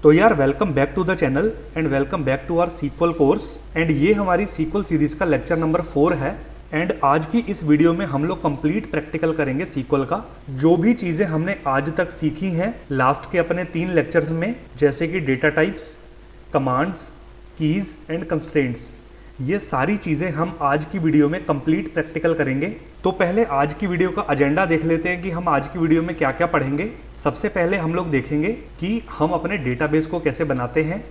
तो यार welcome back to the channel and welcome back to our SQL course and ये हमारी SQL series का लेक्चर नंबर 4 है। एंड आज की इस वीडियो में हम लोग कंप्लीट प्रैक्टिकल करेंगे सीक्वल का। जो भी चीज़ें हमने आज तक सीखी हैं लास्ट के अपने 3 लेक्चर्स में, जैसे कि data types, commands, keys and constraints, ये सारी चीज़ें हम आज की वीडियो में कंप्लीट प्रैक्टिकल करेंगे। तो पहले आज की वीडियो का एजेंडा देख लेते हैं कि हम आज की वीडियो में क्या क्या पढ़ेंगे। सबसे पहले हम लोग देखेंगे कि हम अपने डेटाबेस को कैसे बनाते हैं,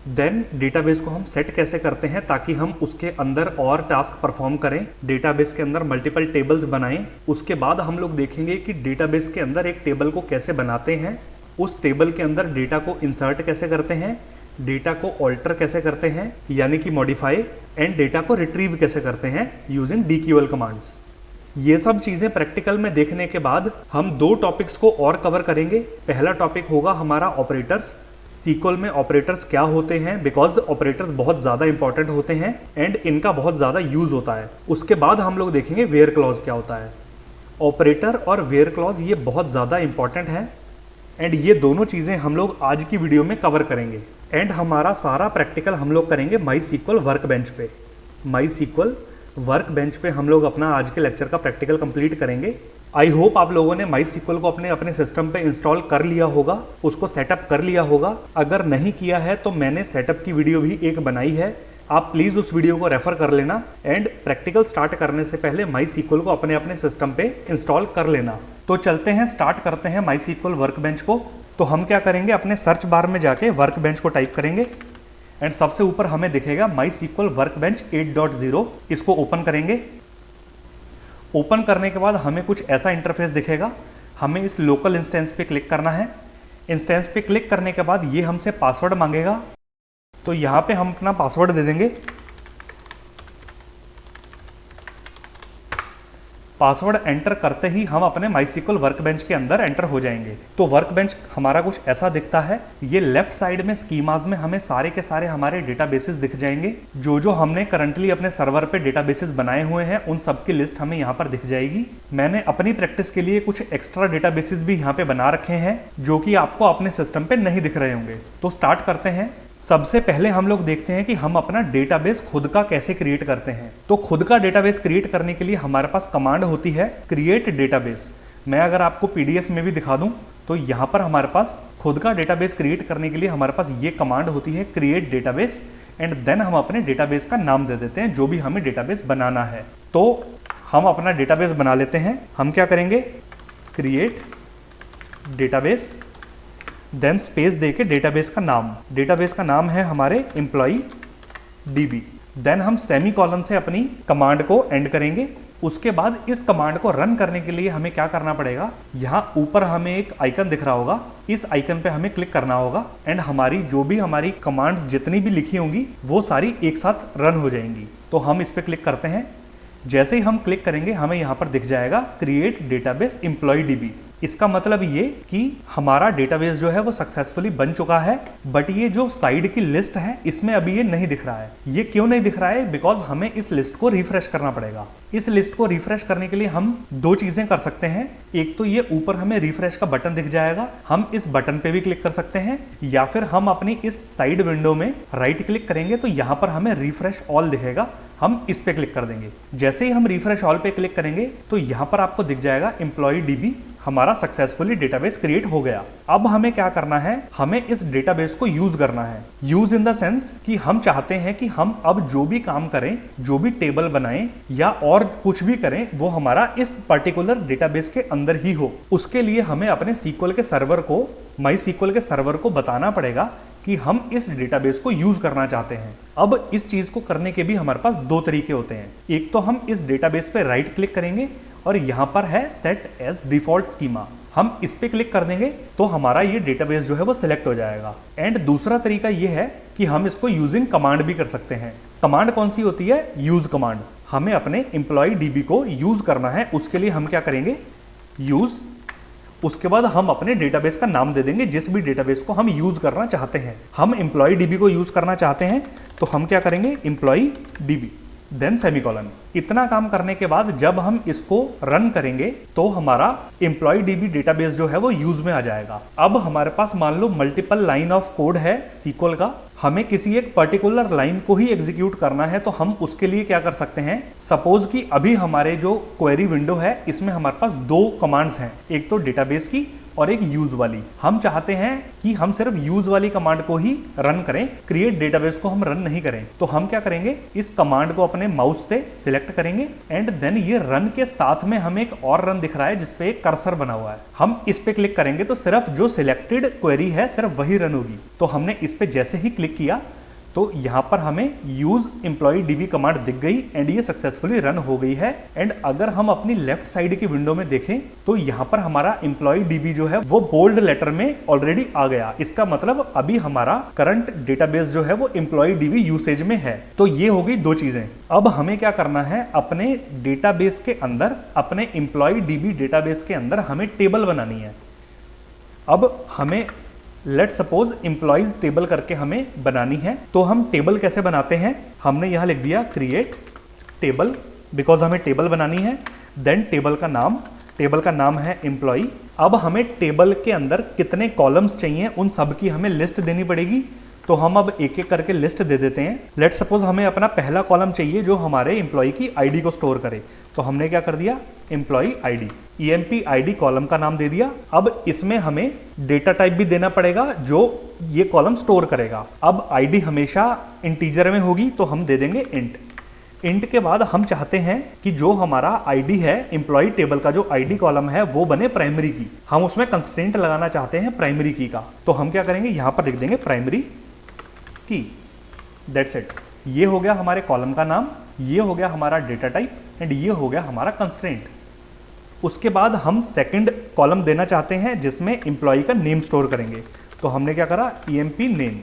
देन डेटाबेस को हम सेट कैसे करते हैं ताकि हम उसके अंदर और टास्क परफॉर्म करें, डेटाबेस के अंदर मल्टीपल टेबल्स बनाएं। उसके बाद हम लोग देखेंगे कि डेटाबेस के अंदर एक टेबल को कैसे बनाते हैं, उस टेबल के अंदर डेटा को इंसर्ट कैसे करते हैं, डेटा को ऑल्टर कैसे करते हैं यानी कि मॉडिफाई, एंड डेटा को रिट्रीव कैसे करते हैं यूजिंग डीक्यूएल कमांड्स। ये सब चीजें प्रैक्टिकल में देखने के बाद हम 2 टॉपिक्स को और कवर करेंगे। पहला टॉपिक होगा हमारा ऑपरेटर्स। सीक्वल में ऑपरेटर्स क्या होते हैं, बिकॉज ऑपरेटर्स बहुत ज़्यादा इंपॉर्टेंट होते हैं एंड इनका बहुत ज़्यादा यूज होता है। उसके बाद हम लोग देखेंगे वेयर क्लॉज क्या होता है। ऑपरेटर और वेयर क्लॉज ये बहुत ज़्यादा इंपॉर्टेंट है एंड ये दोनों चीज़ें हम लोग आज की वीडियो में कवर करेंगे। एंड हमारा सारा प्रैक्टिकल हम लोग करेंगे माई सीक्वल वर्क बेंच पे। माई सीक्वल वर्क बेंच पे हम लोग अपना आज के लेक्चर का प्रैक्टिकल कंप्लीट करेंगे। आई होप आप लोगों ने माई सीक्वल को अपने सिस्टम पे इंस्टॉल कर लिया होगा, उसको सेटअप कर लिया होगा। अगर नहीं किया है तो मैंने सेटअप की वीडियो भी एक बनाई है, आप प्लीज़ उस वीडियो को रेफर कर लेना। एंड प्रैक्टिकल स्टार्ट करने से पहले माई सीक्वल को अपने सिस्टम पे इंस्टॉल कर लेना। तो चलते हैं, स्टार्ट करते हैं माई सीक्वल वर्क बेंच को। तो हम क्या करेंगे, अपने सर्च बार में जाके वर्क बेंच को टाइप करेंगे एंड सबसे ऊपर हमें दिखेगा माई सीक्वल वर्क बेंच 8.0। इसको ओपन करेंगे। ओपन करने के बाद हमें कुछ ऐसा इंटरफेस दिखेगा। हमें इस लोकल इंस्टेंस पे क्लिक करना है। इंस्टेंस पे क्लिक करने के बाद ये हमसे पासवर्ड मांगेगा, तो यहाँ पे हम अपना पासवर्ड दे देंगे। पासवर्ड एंटर करते ही हम अपने माईसीक्वल वर्कबेंच के अंदर एंटर हो जाएंगे। तो वर्कबेंच हमारा कुछ ऐसा दिखता है। ये लेफ्ट साइड में स्कीमाज में हमें सारे के सारे हमारे डेटाबेसेस दिख जाएंगे। जो हमने करंटली अपने सर्वर पे डेटाबेसेस बनाए हुए हैं उन सब की लिस्ट हमें यहाँ पर दिख जाएगी। मैंने अपनी प्रैक्टिस के लिए कुछ एक्स्ट्रा डेटाबेसेस भी यहाँ पे बना रखे हैं जो कि आपको अपने सिस्टम पे नहीं दिख रहे होंगे। तो स्टार्ट करते हैं। सबसे पहले हम लोग देखते हैं कि हम अपना डेटाबेस खुद का कैसे क्रिएट करते हैं। तो खुद का डेटाबेस क्रिएट करने के लिए हमारे पास कमांड होती है क्रिएट डेटाबेस। मैं अगर आपको पीडीएफ में भी दिखा दूं तो यहाँ पर हमारे पास खुद का डेटाबेस क्रिएट करने के लिए हमारे पास ये कमांड होती है क्रिएट डेटाबेस। एंड देन हम अपने डेटाबेस का नाम दे देते हैं जो भी हमें डेटाबेस बनाना है। तो हम अपना डेटाबेस बना लेते हैं। हम क्या करेंगे, क्रिएट डेटाबेस, देन स्पेस देके डेटाबेस का नाम। डेटाबेस का नाम है हमारे एम्प्लॉई डीबी। देन हम सेमी कॉलन से अपनी कमांड को एंड करेंगे। उसके बाद इस कमांड को रन करने के लिए हमें क्या करना पड़ेगा, यहाँ ऊपर हमें एक आइकन दिख रहा होगा, इस आइकन पे हमें क्लिक करना होगा एंड हमारी जो भी हमारी कमांड्स जितनी भी लिखी होंगी वो सारी एक साथ रन हो जाएंगी। तो हम इस पे क्लिक करते हैं। जैसे ही हम क्लिक करेंगे हमें यहाँ पर दिख जाएगा क्रिएट डेटाबेस एम्प्लॉय डीबी। इसका मतलब ये कि हमारा डेटाबेस जो है वो सक्सेसफुली बन चुका है। बट ये जो साइड की लिस्ट है इसमें अभी ये नहीं दिख रहा है। ये क्यों नहीं दिख रहा है, बिकॉज हमें इस लिस्ट को रिफ्रेश करना पड़ेगा। इस लिस्ट को रिफ्रेश करने के लिए हम 2 चीजें कर सकते हैं। एक तो ये ऊपर हमें रिफ्रेश का बटन दिख जाएगा, हम इस बटन पे भी क्लिक कर सकते हैं, या फिर हम अपनी इस साइड विंडो में राइट क्लिक करेंगे तो यहाँ पर हमें रिफ्रेश ऑल दिखेगा, हम इस पे क्लिक कर देंगे। जैसे ही हम रिफ्रेश ऑल पे क्लिक करेंगे तो यहाँ पर आपको दिख जाएगा एम्प्लॉय डीबी, हमारा सक्सेसफुली डेटाबेस क्रिएट हो गया। अब हमें क्या करना है, हमें इस डेटाबेस को यूज करना है। यूज इन द सेंस कि हम चाहते हैं कि हम अब जो भी काम करें, जो भी टेबल बनाएं या और कुछ भी करें वो हमारा इस पर्टिकुलर डेटाबेस के अंदर ही हो। उसके लिए हमें अपने सीक्वल के सर्वर को, माई सीक्वल के सर्वर को बताना पड़ेगा कि हम इस डेटाबेस को यूज करना चाहते हैं। अब इस चीज को करने के भी हमारे पास 2 तरीके होते हैं। एक तो हम इस डेटाबेस पे राइट क्लिक करेंगे और यहाँ पर है सेट एज डिफॉल्ट स्कीमा, हम इस पे क्लिक कर देंगे तो हमारा ये डेटाबेस जो है वो सिलेक्ट हो जाएगा। एंड दूसरा तरीका ये है कि हम इसको यूजिंग कमांड भी कर सकते हैं। कमांड कौन सी होती है, यूज कमांड। हमें अपने एम्प्लॉय डीबी को यूज करना है, उसके लिए हम क्या करेंगे, यूज। उसके बाद हम अपने डेटाबेस का नाम दे देंगे जिस भी डेटाबेस को हम यूज करना चाहते हैं। हम एम्प्लॉय डीबी को यूज करना चाहते हैं तो हम क्या करेंगे, एम्प्लॉय डीबी। Then semicolon. इतना काम करने के बाद जब हम इसको रन करेंगे तो हमारा एम्प्लॉय डीबी डेटाबेस जो है वो यूज में आ जाएगा। अब हमारे पास मान लो मल्टीपल लाइन ऑफ कोड है सीक्वल का, हमें किसी एक पर्टिकुलर लाइन को ही एग्जीक्यूट करना है, तो हम उसके लिए क्या कर सकते हैं, सपोज कि अभी हमारे जो क्वेरी विंडो है इसमें हमारे पास दो कमांड्स हैं, एक तो डेटाबेस की और एक यूज वाली। हम चाहते हैं कि हम सिर्फ यूज वाली कमांड को ही रन करें, क्रिएट डेटाबेस को हम रन नहीं करें। तो हम क्या करेंगे, इस कमांड को अपने माउस से सिलेक्ट करेंगे एंड देन ये रन के साथ में हमें एक और रन दिख रहा है जिसपे एक कर्सर बना हुआ है, हम इस पे क्लिक करेंगे तो सिर्फ जो सिलेक्टेड क्वेरी है सिर्फ वही रन होगी। तो हमने इस पे जैसे ही क्लिक किया तो यहां पर हमें यूज एम्प्लॉय डीबी कमांड दिख गई एंड ये सक्सेसफुली रन हो गई है। एंड अगर हम अपनी लेफ्ट साइड की विंडो में देखें तो यहां पर हमारा एम्प्लॉय डीबी जो है वो बोल्ड लेटर में ऑलरेडी आ गया। इसका मतलब अभी हमारा करंट डेटाबेस जो है वो एम्प्लॉय डीबी यूसेज में है। तो ये हो गई दो चीजें। अब हमें क्या करना है, अपने डेटाबेस के अंदर, अपने एम्प्लॉय डीबी डेटाबेस के अंदर हमें टेबल बनानी है। अब हमें लेट सपोज एम्प्लॉइज टेबल करके हमें बनानी है। तो हम टेबल कैसे बनाते हैं, हमने यहां लिख दिया क्रिएट टेबल, बिकॉज हमें टेबल बनानी है। देन टेबल का नाम है एम्प्लॉय। अब हमें टेबल के अंदर कितने कॉलम्स चाहिए उन सब की हमें लिस्ट देनी पड़ेगी। तो हम अब एक एक करके लिस्ट दे देते हैं। लेट सपोज हमें अपना पहला कॉलम चाहिए जो हमारे एम्प्लॉय की आईडी को स्टोर करे। तो हमने क्या कर दिया, employee ID, EMP ID column का नाम दे दिया। अब इसमें हमें डेटा टाइप भी देना पड़ेगा जो ये कॉलम स्टोर करेगा। अब आईडी हमेशा इंटीजर में होगी तो हम दे देंगे इंट। इंट के बाद हम चाहते हैं कि जो हमारा आईडी है, एम्प्लॉय टेबल का जो आईडी कॉलम है वो बने प्राइमरी की। हम उसमें कंस्ट्रेंट लगाना चाहते हैं प्राइमरी की का। तो हम क्या करेंगे, यहां पर लिख देंगे प्राइमरी की। That's it. ये हो गया हमारे कॉलम का नाम, ये हो गया हमारा डेटा टाइप एंड ये हो गया हमारा कंस्ट्रेंट। उसके बाद हम सेकंड कॉलम देना चाहते हैं जिसमें एम्प्लॉय का नेम स्टोर करेंगे। तो हमने क्या करा, EMP नेम।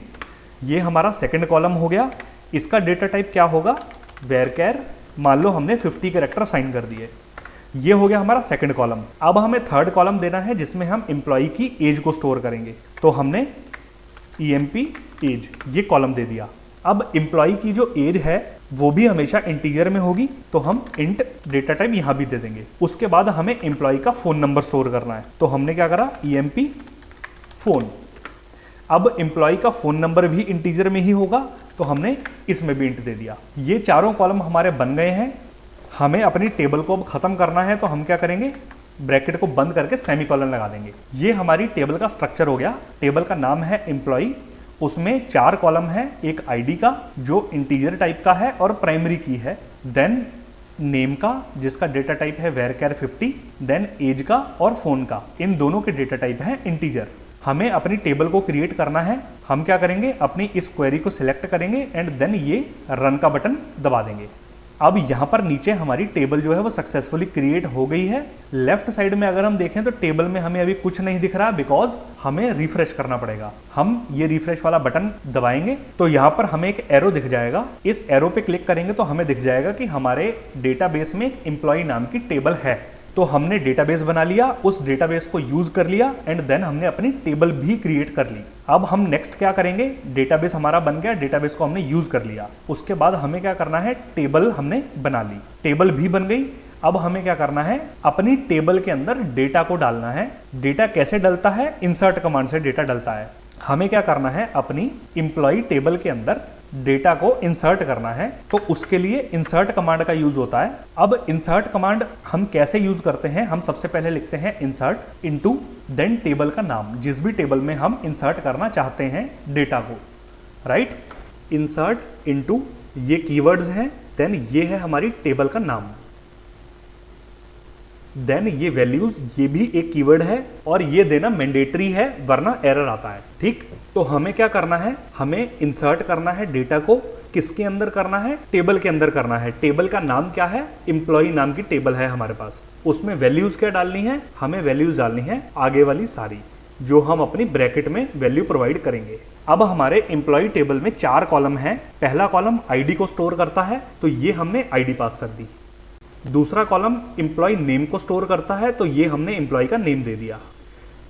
ये हमारा सेकंड कॉलम हो गया। इसका डेटा टाइप क्या होगा, वेरकैर। मान लो हमने 50 कैरेक्टर साइन कर दिए। ये हो गया हमारा सेकंड कॉलम। अब हमें थर्ड कॉलम देना है जिसमें हम एम्प्लॉय की एज को स्टोर करेंगे। तो हमने EMP एज ये कॉलम दे दिया। अब एम्प्लॉय की जो एज है वो भी हमेशा इंटीजर में होगी, तो हम इंट डेटा टाइप यहां भी दे देंगे। उसके बाद हमें एम्प्लॉय का फोन नंबर स्टोर करना है। तो हमने क्या करा, EMP फोन। अब एम्प्लॉय का फोन नंबर भी इंटीजर में ही होगा तो हमने इसमें भी इंट दे दिया। ये चारों कॉलम हमारे बन गए हैं। हमें अपनी टेबल को अब खत्म करना है तो हम क्या करेंगे, ब्रैकेट को बंद करके सेमीकोलन लगा देंगे। ये हमारी टेबल का स्ट्रक्चर हो गया। टेबल का नाम है एम्प्लॉय, उसमें 4 कॉलम है, एक आईडी का जो इंटीजर टाइप का है और प्राइमरी की है, देन नेम का जिसका डेटा टाइप है वेरकैर 50, देन एज का और फोन का, इन दोनों के डेटा टाइप है इंटीजर। हमें अपनी टेबल को क्रिएट करना है। हम क्या करेंगे, अपनी इस क्वेरी को सिलेक्ट करेंगे एंड देन ये रन का बटन दबा देंगे। अब यहाँ पर नीचे हमारी टेबल जो है वो सक्सेसफुली क्रिएट हो गई है। लेफ्ट साइड में अगर हम देखें तो टेबल में हमें अभी कुछ नहीं दिख रहा, बिकॉज हमें रिफ्रेश करना पड़ेगा। हम ये रिफ्रेश वाला बटन दबाएंगे तो यहाँ पर हमें एक एरो दिख जाएगा। इस एरो पे क्लिक करेंगे तो हमें दिख जाएगा कि हमारे डेटाबेस में एक एम्प्लॉय नाम की टेबल है। तो हमने डेटाबेस बना लिया, उस डेटाबेस को यूज कर लिया एंड देन हमने अपनी टेबल भी क्रिएट कर ली। अब हम नेक्स्ट क्या करेंगे, डेटाबेस हमारा बन गया, डेटाबेस को हमने यूज कर लिया। उसके बाद हमें क्या करना है, टेबल हमने बना ली, टेबल भी बन गई। अब हमें क्या करना है, अपनी टेबल के अंदर डेटा को डालना है। डेटा कैसे डलता है, इंसर्ट कमांड से डेटा डलता है। हमें क्या करना है, अपनी एम्प्लॉय टेबल के अंदर डेटा को इंसर्ट करना है, तो उसके लिए इंसर्ट कमांड का यूज होता है। अब इंसर्ट कमांड हम कैसे यूज करते हैं, हम सबसे पहले लिखते हैं इंसर्ट इनटू, देन टेबल का नाम, जिस भी टेबल में हम इंसर्ट करना चाहते हैं डेटा को, राइट। इंसर्ट इनटू ये कीवर्ड्स हैं, देन ये है हमारी टेबल का नाम, देन ये वैल्यूज, ये भी एक कीवर्ड है और ये देना मैंडेटरी है वरना एरर आता है, ठीक। तो हमें क्या करना है, हमें इंसर्ट करना है डेटा को, किसके अंदर करना है, टेबल के अंदर करना है। टेबल का नाम क्या है, एम्प्लॉय नाम की टेबल है हमारे पास। उसमें वैल्यूज क्या डालनी है, हमें वैल्यूज डालनी है आगे वाली सारी, जो हम अपनी ब्रैकेट में वैल्यू प्रोवाइड करेंगे। अब हमारे एम्प्लॉय टेबल में 4 कॉलम है। पहला कॉलम आईडी को स्टोर करता है, तो ये हमने आईडी पास कर दी। दूसरा कॉलम एम्प्लॉय नेम को स्टोर करता है, तो ये हमने एम्प्लॉय का नेम दे दिया।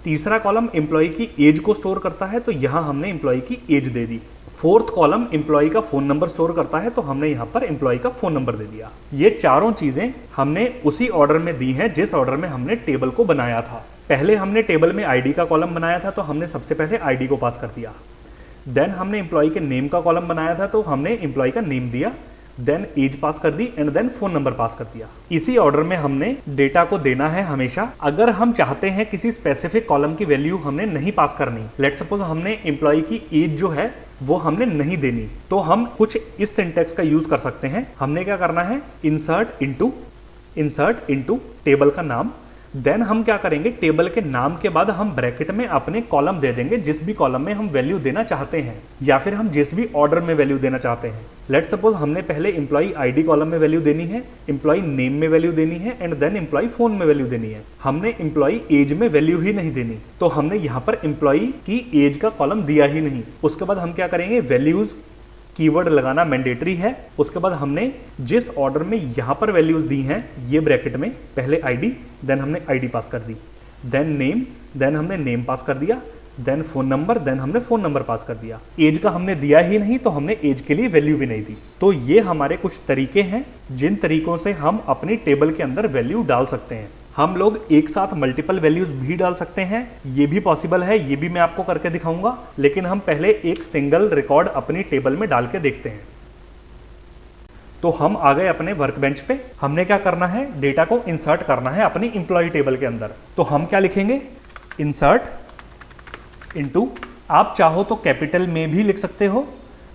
तीसरा कॉलम एम्प्लॉय की एज को स्टोर करता है, तो यहां हमने एम्प्लॉय की एज दे दी। फोर्थ कॉलम एम्प्लॉय का फोन नंबर स्टोर करता है, तो हमने यहाँ पर एम्प्लॉय का फोन नंबर दे दिया। ये चारों चीजें हमने उसी ऑर्डर में दी हैं जिस ऑर्डर में हमने टेबल को बनाया था। पहले हमने टेबल में आईडी का कॉलम बनाया था, तो हमने सबसे पहले आईडी को पास कर दिया। देन हमने एम्प्लॉय के नेम का कॉलम बनाया था, तो हमने एम्प्लॉय का नेम दिया। देन एज पास कर दी एंड देन फोन नंबर पास कर दिया। इसी ऑर्डर में हमने डेटा को देना है हमेशा। अगर हम चाहते हैं किसी स्पेसिफिक कॉलम की वैल्यू हमने नहीं पास करनी, लेट सपोज हमने एम्प्लॉय की एज जो है वो हमने नहीं देनी, तो हम कुछ इस सिंटेक्स का यूज कर सकते हैं। हमने क्या करना है, इंसर्ट इनटू टेबल का नाम। देन हम क्या करेंगे, टेबल के नाम के बाद हम ब्रैकेट में अपने कॉलम दे देंगे जिस भी कॉलम में हम वैल्यू देना चाहते हैं, या फिर हम जिस भी ऑर्डर में वैल्यू देना चाहते हैं। लेट सपोज हमने पहले एम्प्लॉय आईडी कॉलम में वैल्यू देनी है, एम्प्लॉय नेम में वैल्यू देनी है एंड देन एम्प्लॉय फोन में वैल्यू देनी है। हमने एम्प्लॉय एज में वैल्यू ही नहीं देनी, तो हमने यहाँ पर एम्प्लॉय की एज का कॉलम दिया ही नहीं। उसके बाद हम क्या करेंगे, वैल्यूज कीवर्ड लगाना मैंडेटरी है। उसके बाद हमने जिस ऑर्डर में यहाँ पर वैल्यूज दी हैं, ये ब्रैकेट में पहले आईडी, देन हमने आईडी पास कर दी, देन नेम, देन हमने नेम पास कर दिया, देन फोन नंबर, देन हमने फोन नंबर पास कर दिया। एज का हमने दिया ही नहीं, तो हमने एज के लिए वैल्यू भी नहीं दी। तो ये हमारे कुछ तरीके हैं जिन तरीकों से हम अपनी टेबल के अंदर वैल्यू डाल सकते हैं। हम लोग एक साथ मल्टीपल वैल्यूज भी डाल सकते हैं, ये भी पॉसिबल है, ये भी मैं आपको करके दिखाऊंगा। लेकिन हम पहले एक सिंगल रिकॉर्ड अपनी टेबल में डाल के देखते हैं। तो हम आ गए अपने वर्कबेंच पे। हमने क्या करना है, डेटा को इंसर्ट करना है अपनी एम्प्लॉय टेबल के अंदर। तो हम क्या लिखेंगे, इंसर्ट इनटू, आप चाहो तो कैपिटल में भी लिख सकते हो,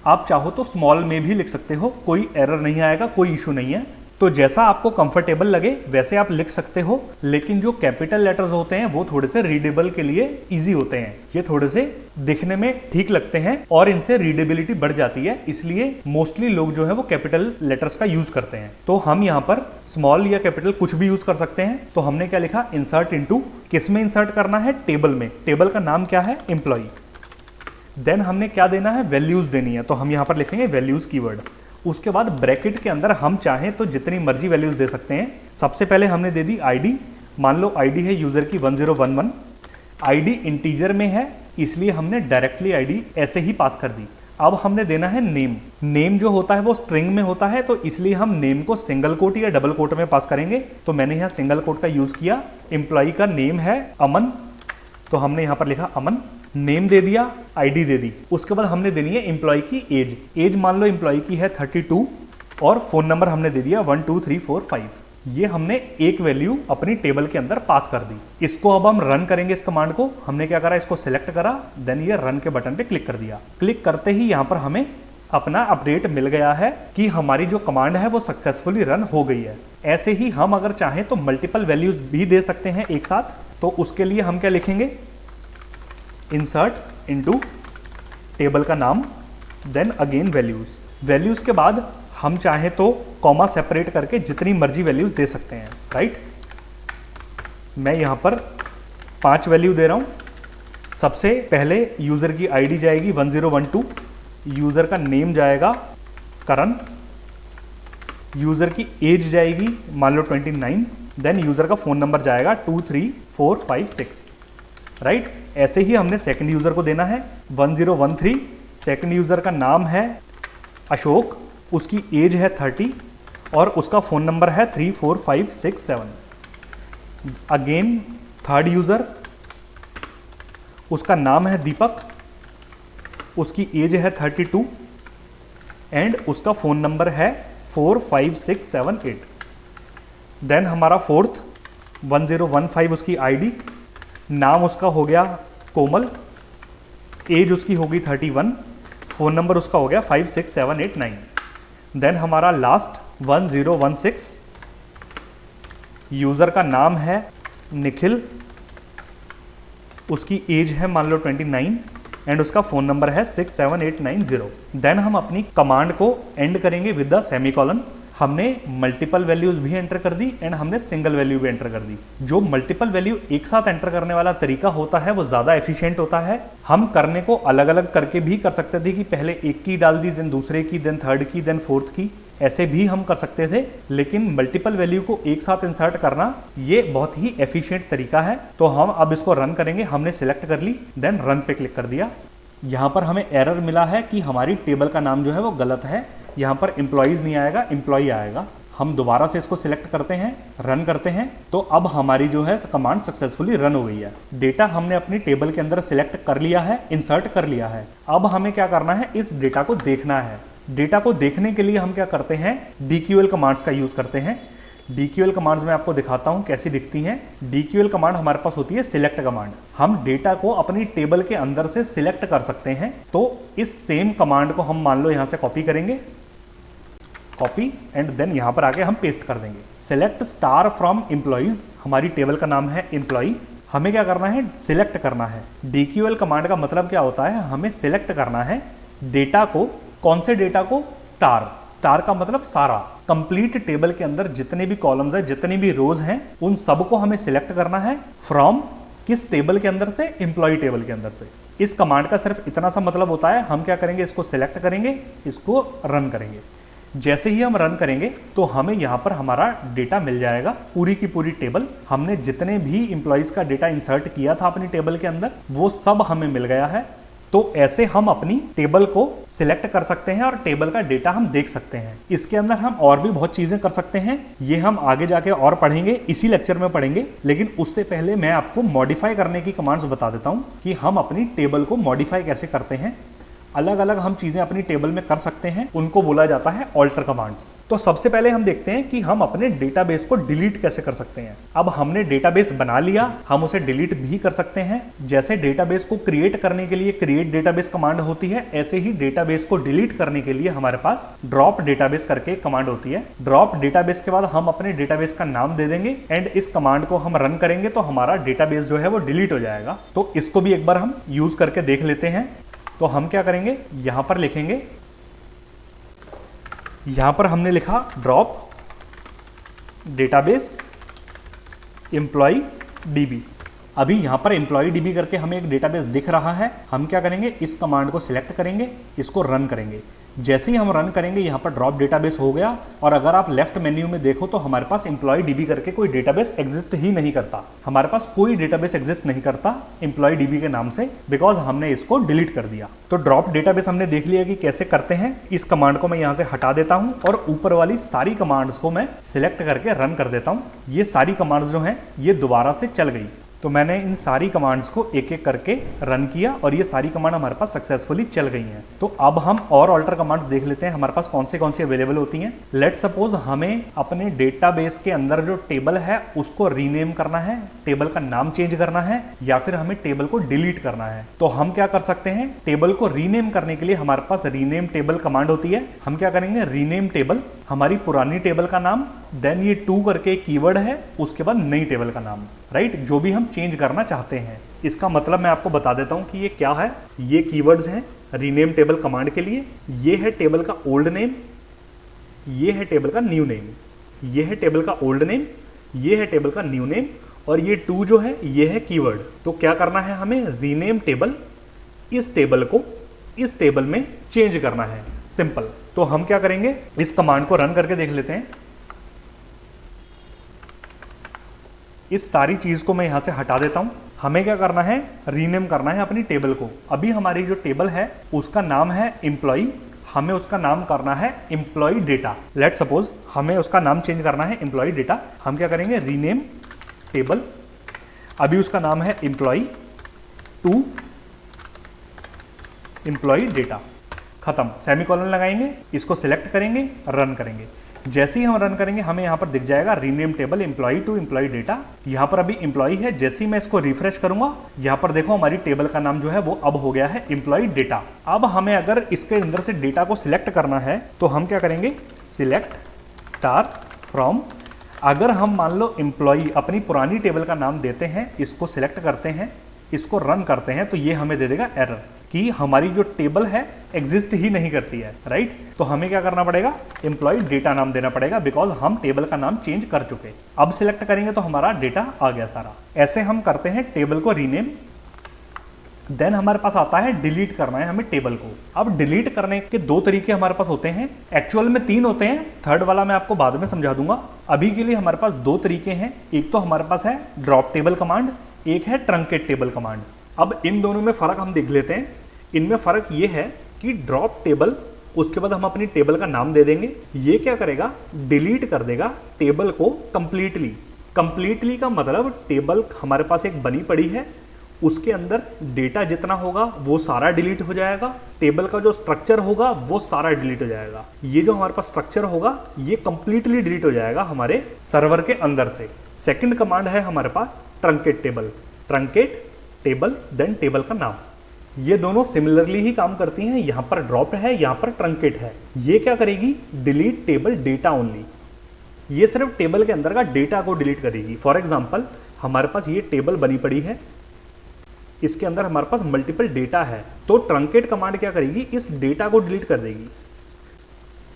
आप चाहो तो स्मॉल में भी लिख सकते हो, कोई एरर नहीं आएगा, कोई इशू नहीं है। तो जैसा आपको कंफर्टेबल लगे वैसे आप लिख सकते हो, लेकिन जो कैपिटल लेटर्स होते हैं वो थोड़े से रीडेबल के लिए इजी होते हैं। ये थोड़े से दिखने में ठीक लगते हैं और इनसे रीडेबिलिटी बढ़ जाती है, इसलिए मोस्टली लोग जो है वो कैपिटल लेटर्स का यूज करते हैं। तो हम यहाँ पर स्मॉल या कैपिटल कुछ भी यूज कर सकते हैं। तो हमने क्या लिखा, इंसर्ट इनटू, किस में इंसर्ट करना है, टेबल में। टेबल का नाम क्या है, एम्प्लॉय। देन हमने क्या देना है, वैल्यूज देनी है, तो हम यहाँ पर लिखेंगे वैल्यूज कीवर्ड। उसके बाद ब्रैकेट के अंदर हम चाहें तो जितनी मर्जी वैल्यूज दे सकते हैं। सबसे पहले हमने दे दी आईडी, मान लो आईडी है यूजर की 1011। आईडी इंटीजर में है इसलिए हमने डायरेक्टली आईडी ऐसे ही पास कर दी। अब हमने देना है नेम। नेम जो होता है वो स्ट्रिंग में होता है, तो इसलिए हम नेम को सिंगल कोट या डबल कोट में पास करेंगे। तो मैंने यहाँ सिंगल कोट का यूज किया। एम्प्लॉय का नेम है अमन, तो हमने यहाँ पर लिखा अमन। नेम दे दिया, आईडी दे दी। उसके बाद हमने देनी है एम्प्लॉय की एज। एज मान लो एम्प्लॉय की है 32 और फोन नंबर हमने दे दिया 1 2 3 4 5। ये हमने एक वैल्यू अपनी टेबल के अंदर पास कर दी। इसको अब हम रन करेंगे इस कमांड को। हमने क्या करा, इसको सिलेक्ट करा, देन ये रन के बटन पे क्लिक कर दिया। क्लिक करते ही यहाँ पर हमें अपना अपडेट मिल गया है कि हमारी जो कमांड है वो सक्सेसफुली रन हो गई है। ऐसे ही हम अगर चाहें तो मल्टीपल वैल्यूज भी दे सकते हैं एक साथ। तो उसके लिए हम क्या लिखेंगे, इंसर्ट इनटू टेबल का नाम, देन अगेन वैल्यूज। वैल्यूज के बाद हम चाहे तो कॉमा सेपरेट करके जितनी मर्जी वैल्यूज दे सकते हैं, राइट। मैं यहां पर 5 वैल्यू दे रहा हूं। सबसे पहले यूजर की आईडी जाएगी 1012, यूजर का नेम जाएगा करण, यूजर की एज जाएगी मान लो 29, देन यूजर का फोन नंबर जाएगा 23456, राइट। ऐसे ही हमने सेकंड यूजर को देना है 1013। सेकंड यूजर का नाम है अशोक, उसकी एज है 30 और उसका फोन नंबर है 34567। अगेन थर्ड यूजर, उसका नाम है दीपक, उसकी एज है 32 एंड उसका फोन नंबर है 45678। देन हमारा फोर्थ 1015 उसकी आईडी, नाम उसका हो गया कोमल, एज उसकी होगी 31, फोन नंबर उसका हो गया 56789। देन हमारा लास्ट 1016, यूजर का नाम है निखिल, उसकी एज है मान लो 29 एंड उसका फोन नंबर है 67890। देन हम अपनी कमांड को एंड करेंगे विद द सेमीकोलन। हमने मल्टीपल वैल्यूज भी एंटर कर दी एंड हमने सिंगल वैल्यू भी एंटर कर दी। जो मल्टीपल वैल्यू एक साथ एंटर करने वाला तरीका होता है वो ज्यादा एफिशिएंट होता है। हम करने को अलग अलग करके भी कर सकते थे कि पहले एक की डाल दी, देन दूसरे की, देन थर्ड की, देन फोर्थ की, ऐसे भी हम कर सकते थे। लेकिन मल्टीपल वैल्यू को एक साथ इंसर्ट करना ये बहुत ही एफिशिएंट तरीका है। तो हम अब इसको रन करेंगे। हमने सिलेक्ट कर ली, देन रन पे क्लिक कर दिया। यहाँ पर हमें एरर मिला है कि हमारी टेबल का नाम जो है वो गलत है, यहाँ पर एम्प्लॉयज़ नहीं आएगा, एम्प्लॉई आएगा। हम दोबारा से इसको सिलेक्ट करते हैं, रन करते हैं, तो अब हमारी जो है कमांड सक्सेसफुली रन हो गई है। डेटा हमने अपनी टेबल के अंदर सिलेक्ट कर लिया है, इंसर्ट कर लिया है। अब हमें क्या करना है, इस डेटा को देखना है। डेटा को देखने के लिए हम क्या करते हैं, DQL कमांड्स का यूज करते हैं। DQL कमांड्स में आपको दिखाता हूं कैसी दिखती हैं। DQL कमांड हमारे पास होती है सिलेक्ट कमांड। हम डेटा को अपनी टेबल के अंदर से सिलेक्ट कर सकते हैं। तो इस सेम कमांड को हम मान लो यहां से कॉपी करेंगे, कॉपी एंड देन यहां पर आके हम पेस्ट कर देंगे। सिलेक्ट स्टार फ्रॉम एम्प्लॉइज, हमारी टेबल का नाम है एम्प्लॉई। हमें क्या करना है, सिलेक्ट करना है। DQL कमांड का मतलब क्या होता है, हमें सिलेक्ट करना है डेटा को। कौन से डेटा को, स्टार। स्टार का मतलब सारा, कंप्लीट टेबल के अंदर जितने भी कॉलम्स हैं, जितनी भी रोज हैं, उन सबको हमें सिलेक्ट करना है। फ्रॉम किस टेबल के अंदर से, एम्प्लॉय टेबल के अंदर से। इस कमांड का सिर्फ इतना सा मतलब होता है। हम क्या करेंगे, इसको सिलेक्ट करेंगे, इसको रन करेंगे। जैसे ही हम रन करेंगे तो हमें यहाँ पर हमारा डेटा मिल जाएगा, पूरी की पूरी टेबल। हमने जितने भी इंप्लॉइज का डेटा इंसर्ट किया था अपनी टेबल के अंदर, वो सब हमें मिल गया है। तो ऐसे हम अपनी टेबल को सिलेक्ट कर सकते हैं और टेबल का डेटा हम देख सकते हैं। इसके अंदर हम और भी बहुत चीजें कर सकते हैं, ये हम आगे जाके और पढ़ेंगे, इसी लेक्चर में पढ़ेंगे। लेकिन उससे पहले मैं आपको मॉडिफाई करने की कमांड्स बता देता हूं कि हम अपनी टेबल को मॉडिफाई कैसे करते हैं। अलग अलग हम चीजें अपनी टेबल में कर सकते हैं, उनको बोला जाता है ऑल्टर कमांड्स। तो सबसे पहले हम देखते हैं कि हम अपने डेटाबेस को डिलीट कैसे कर सकते हैं। अब हमने डेटाबेस बना लिया, हम उसे डिलीट भी कर सकते हैं। जैसे डेटाबेस को क्रिएट करने के लिए क्रिएट डेटाबेस कमांड होती है, ऐसे ही डेटाबेस को डिलीट करने के लिए हमारे पास ड्रॉप डेटाबेस करके एक कमांड होती है। ड्रॉप डेटाबेस के बाद हम अपने डेटाबेस का नाम दे देंगे एंड इस कमांड को हम रन करेंगे तो हमारा डेटाबेस जो है वो डिलीट हो जाएगा। तो इसको भी एक बार हम यूज करके देख लेते हैं। तो हम क्या करेंगे, यहां पर लिखेंगे, यहां पर हमने लिखा ड्रॉप डेटाबेस एम्प्लॉय DB। अभी यहां पर एम्प्लॉय DB करके हमें एक डेटाबेस दिख रहा है। हम क्या करेंगे, इस कमांड को सिलेक्ट करेंगे, इसको रन करेंगे। जैसे ही हम रन करेंगे यहाँ पर ड्रॉप डेटाबेस हो गया। और अगर आप लेफ्ट मेन्यू में देखो तो हमारे पास एम्प्लॉय DB करके कोई डेटाबेस एग्जिस्ट ही नहीं करता। हमारे पास कोई डेटाबेस एग्जिस्ट नहीं करता एम्प्लॉय DB के नाम से, बिकॉज हमने इसको डिलीट कर दिया। तो ड्रॉप डेटाबेस हमने देख लिया कि कैसे करते हैं। इस कमांड को मैं यहाँ से हटा देता हूँ और ऊपर वाली सारी कमांड्स को मैं सिलेक्ट करके रन कर देता हूँ। ये सारी कमांड्स जो हैं ये दोबारा से चल गई। तो मैंने इन सारी कमांड्स को एक एक करके रन किया और ये सारी कमांड हमारे पास सक्सेसफुली चल गई हैं। तो अब हम और ऑल्टर कमांड्स देख लेते हैं हमारे पास कौन सी अवेलेबल होती हैं। लेट्स सपोज हमें अपने डेटाबेस के अंदर जो टेबल है उसको रीनेम करना है, टेबल का नाम चेंज करना है, या फिर हमें टेबल को डिलीट करना है। तो हम क्या कर सकते हैं, टेबल को रीनेम करने के लिए हमारे पास रीनेम टेबल कमांड होती है। हम क्या करेंगे, रीनेम टेबल, हमारी पुरानी टेबल का नाम, देन ये टू करके कीवर्ड है, उसके बाद नई टेबल का नाम, राइट, जो भी हम चेंज करना चाहते हैं। इसका मतलब मैं आपको बता देता हूं कि ये क्या है। ये कीवर्ड्स हैं रीनेम टेबल कमांड के लिए। ये है टेबल का ओल्ड नेम, ये है टेबल का न्यू नेम, ये है टेबल का ओल्ड नेम, ये है टेबल का न्यू नेम, और ये टू जो है ये है कीवर्ड। तो क्या करना है, हमें रीनेम टेबल, इस टेबल को इस टेबल में चेंज करना है, सिंपल। तो हम क्या करेंगे, इस कमांड को रन करके देख लेते हैं। इस सारी चीज को मैं यहां से हटा देता हूं। हमें क्या करना है, रीनेम करना है अपनी टेबल को। अभी हमारी जो टेबल है उसका नाम है एम्प्लॉय, हमें उसका नाम करना है एम्प्लॉय डेटा। लेट सपोज हमें उसका नाम चेंज करना है एम्प्लॉय डेटा। हम क्या करेंगे, रीनेम टेबल, अभी उसका नाम है एम्प्लॉय टू एम्प्लॉय डेटा, खत्म, सेमीकोलन लगाएंगे, इसको सिलेक्ट करेंगे, रन करेंगे। जैसे ही हम रन करेंगे हमें यहाँ पर दिख जाएगा rename table employee to employee data. यहाँ पर अभी एम्प्लॉय है, जैसे ही मैं इसको रिफ्रेश करूंगा यहाँ पर देखो हमारी टेबल का नाम जो है वो अब हो गया है एम्प्लॉय डेटा। अब हमें अगर इसके अंदर से डेटा को सिलेक्ट करना है तो हम क्या करेंगे, सिलेक्ट स्टार फ्रॉम। अगर हम मान लो एम्प्लॉय अपनी पुरानी टेबल का नाम देते हैं, इसको सिलेक्ट करते हैं, इसको रन करते हैं, तो ये हमें दे देगा एरर कि हमारी जो टेबल है एग्जिस्ट ही नहीं करती है, राइट। तो हमें क्या करना पड़ेगा, एम्प्लॉय डेटा नाम देना पड़ेगा, बिकॉज हम टेबल का नाम चेंज कर चुके। अब सिलेक्ट करेंगे तो हमारा डेटा आ गया सारा। ऐसे हम करते हैं टेबल को रीनेम। देन हमारे पास आता है डिलीट करना है हमें टेबल को। अब डिलीट करने के दो तरीके हमारे पास होते हैं, एक्चुअल में तीन होते हैं, थर्ड वाला मैं आपको बाद में समझा दूंगा। अभी के लिए हमारे पास दो तरीके हैं। एक तो हमारे पास है ड्रॉप टेबल कमांड, एक है ट्रंकेट टेबल कमांड। अब इन दोनों में फर्क हम देख लेते हैं। इनमें फ़र्क ये है कि ड्रॉप टेबल, उसके बाद हम अपनी टेबल का नाम दे देंगे, ये क्या करेगा, डिलीट कर देगा टेबल को कंप्लीटली। कंप्लीटली का मतलब टेबल हमारे पास एक बनी पड़ी है, उसके अंदर डेटा जितना होगा वो सारा डिलीट हो जाएगा, टेबल का जो स्ट्रक्चर होगा वो सारा डिलीट हो जाएगा। ये जो हमारे पास स्ट्रक्चर होगा ये कंप्लीटली डिलीट हो जाएगा हमारे सर्वर के अंदर से। सेकंड कमांड है हमारे पास truncate table, truncate table then table का नाम। ये दोनों सिमिलरली ही काम करती हैं। यहाँ पर ड्रॉप है, यहाँ पर ट्रंकेट है। ये क्या करेगी, डिलीट टेबल डेटा ओनली, ये सिर्फ टेबल के अंदर का डेटा को डिलीट करेगी। फॉर एग्जाम्पल हमारे पास ये टेबल बनी पड़ी है, इसके अंदर हमारे पास मल्टीपल डेटा है, तो ट्रंकेट कमांड क्या करेगी, इस डेटा को डिलीट कर देगी।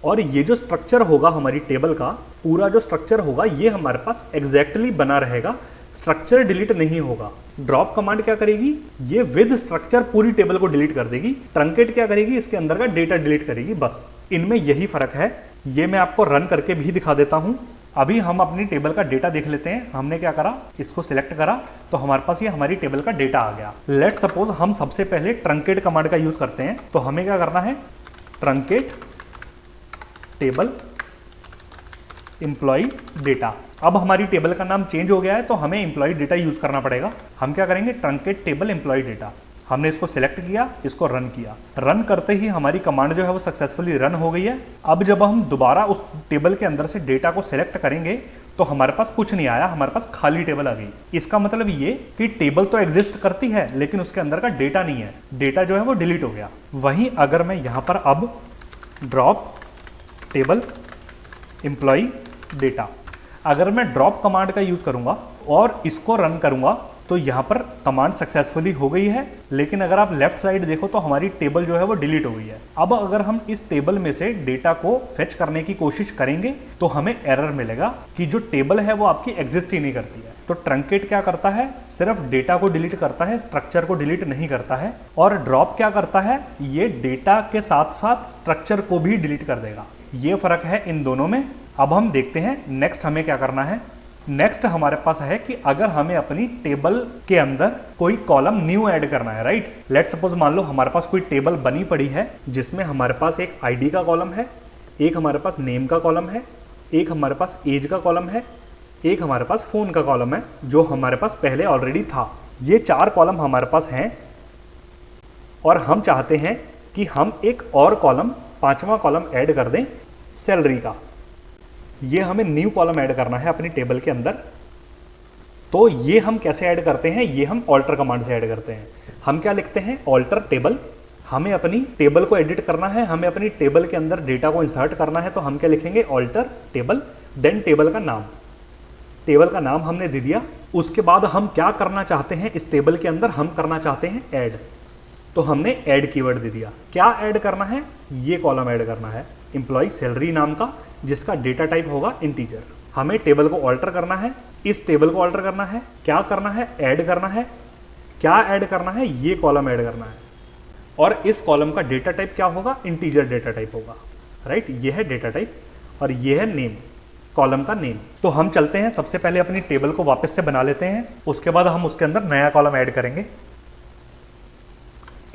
और ये जो स्ट्रक्चर होगा हमारी टेबल का, पूरा जो स्ट्रक्चर होगा ये हमारे पास एग्जैक्टली बना रहेगा, स्ट्रक्चर डिलीट नहीं होगा। ड्रॉप कमांड क्या करेगी, ये विद स्ट्रक्चर पूरी टेबल को डिलीट कर देगी। ट्रंकेट क्या करेगी, इसके अंदर का डेटा डिलीट करेगी। बस इनमें यही फर्क है। ये मैं आपको रन करके भी दिखा देता हूं। अभी हम अपनी टेबल का डेटा देख लेते हैं। हमने क्या करा, इसको सिलेक्ट करा तो हमारे पास ये हमारी टेबल का डेटा आ गया। लेट सपोज हम सबसे पहले ट्रंकेट कमांड का यूज करते हैं, तो हमें क्या करना है, ट्रंकेट टेबल एम्प्लॉय डेटा। अब हमारी टेबल का नाम चेंज हो गया है तो हमें एम्प्लॉय डेटा यूज करना पड़ेगा। हम क्या करेंगे, ट्रंकेट टेबल एम्प्लॉय डेटा। हमने इसको सिलेक्ट किया, इसको रन किया। रन करते ही हमारी कमांड जो है वो सक्सेसफुली रन हो गई है। अब जब हम दोबारा उस टेबल के अंदर से डेटा को सिलेक्ट करेंगे तो हमारे पास कुछ नहीं आया, हमारे पास खाली टेबल आ गई। इसका मतलब ये कि टेबल तो एग्जिस्ट करती है लेकिन उसके अंदर का डेटा नहीं है, डेटा जो है वो डिलीट हो गया। वहीं अगर मैं यहाँ पर अब ड्रॉप टेबल एम्प्लॉय डेटा, अगर मैं ड्रॉप कमांड का यूज करूंगा और इसको रन करूंगा तो यहाँ पर कमांड सक्सेसफुली हो गई है, लेकिन अगर आप लेफ्ट साइड देखो तो हमारी टेबल जो है वो डिलीट हो गई है। अब अगर हम इस टेबल में से डेटा को फेच करने की कोशिश करेंगे तो हमें एरर मिलेगा कि जो टेबल है वो आपकी एग्जिस्ट ही नहीं करती है। तो ट्रंकेट क्या करता है, सिर्फ डेटा को डिलीट करता है, स्ट्रक्चर को डिलीट नहीं करता है। और ड्रॉप क्या करता है, ये डेटा के साथ साथ स्ट्रक्चर को भी डिलीट कर देगा। ये फर्क है इन दोनों में। अब हम देखते हैं नेक्स्ट हमें क्या करना है। नेक्स्ट हमारे पास है कि अगर हमें अपनी टेबल के अंदर कोई कॉलम न्यू ऐड करना है, राइट। लेट सपोज मान लो हमारे पास कोई टेबल बनी पड़ी है जिसमें हमारे पास एक आईडी का कॉलम है, एक हमारे पास नेम का कॉलम है, एक हमारे पास एज का कॉलम है, एक हमारे पास फोन का कॉलम है जो हमारे पास पहले ऑलरेडी था। ये 4 कॉलम हमारे पास हैं और हम चाहते हैं कि हम एक और कॉलम, 5वां कॉलम ऐड कर दें सैलरी का। ये हमें न्यू कॉलम ऐड करना है अपनी टेबल के अंदर। तो ये हम कैसे ऐड करते हैं, ये हम ऑल्टर कमांड से ऐड करते हैं। हम क्या लिखते हैं, ऑल्टर टेबल। हमें अपनी टेबल को एडिट करना है, हमें अपनी टेबल के अंदर डेटा को इंसर्ट करना है, तो हम क्या लिखेंगे, ऑल्टर टेबल देन टेबल का नाम। टेबल का नाम हमने दे दिया। उसके बाद हम क्या करना चाहते हैं इस टेबल के अंदर, हम करना चाहते हैं ऐड। तो हमने ऐड कीवर्ड दे दिया। क्या ऐड करना है, ये कॉलम ऐड करना है एम्प्लॉय सैलरी नाम का, जिसका डेटा टाइप होगा इंटीजर। हमें टेबल को ऑल्टर करना है, इस टेबल को ऑल्टर करना है। क्या करना है, ऐड करना है। क्या ऐड करना है, ये कॉलम ऐड करना है। और इस कॉलम का डेटा टाइप क्या होगा, इंटीजर डेटा टाइप होगा, राइट। ये है डेटा टाइप और ये है नेम, कॉलम का नेम। तो हम चलते हैं, सबसे पहले अपनी टेबल को वापस से बना लेते हैं, उसके बाद हम उसके अंदर नया कॉलम ऐड करेंगे।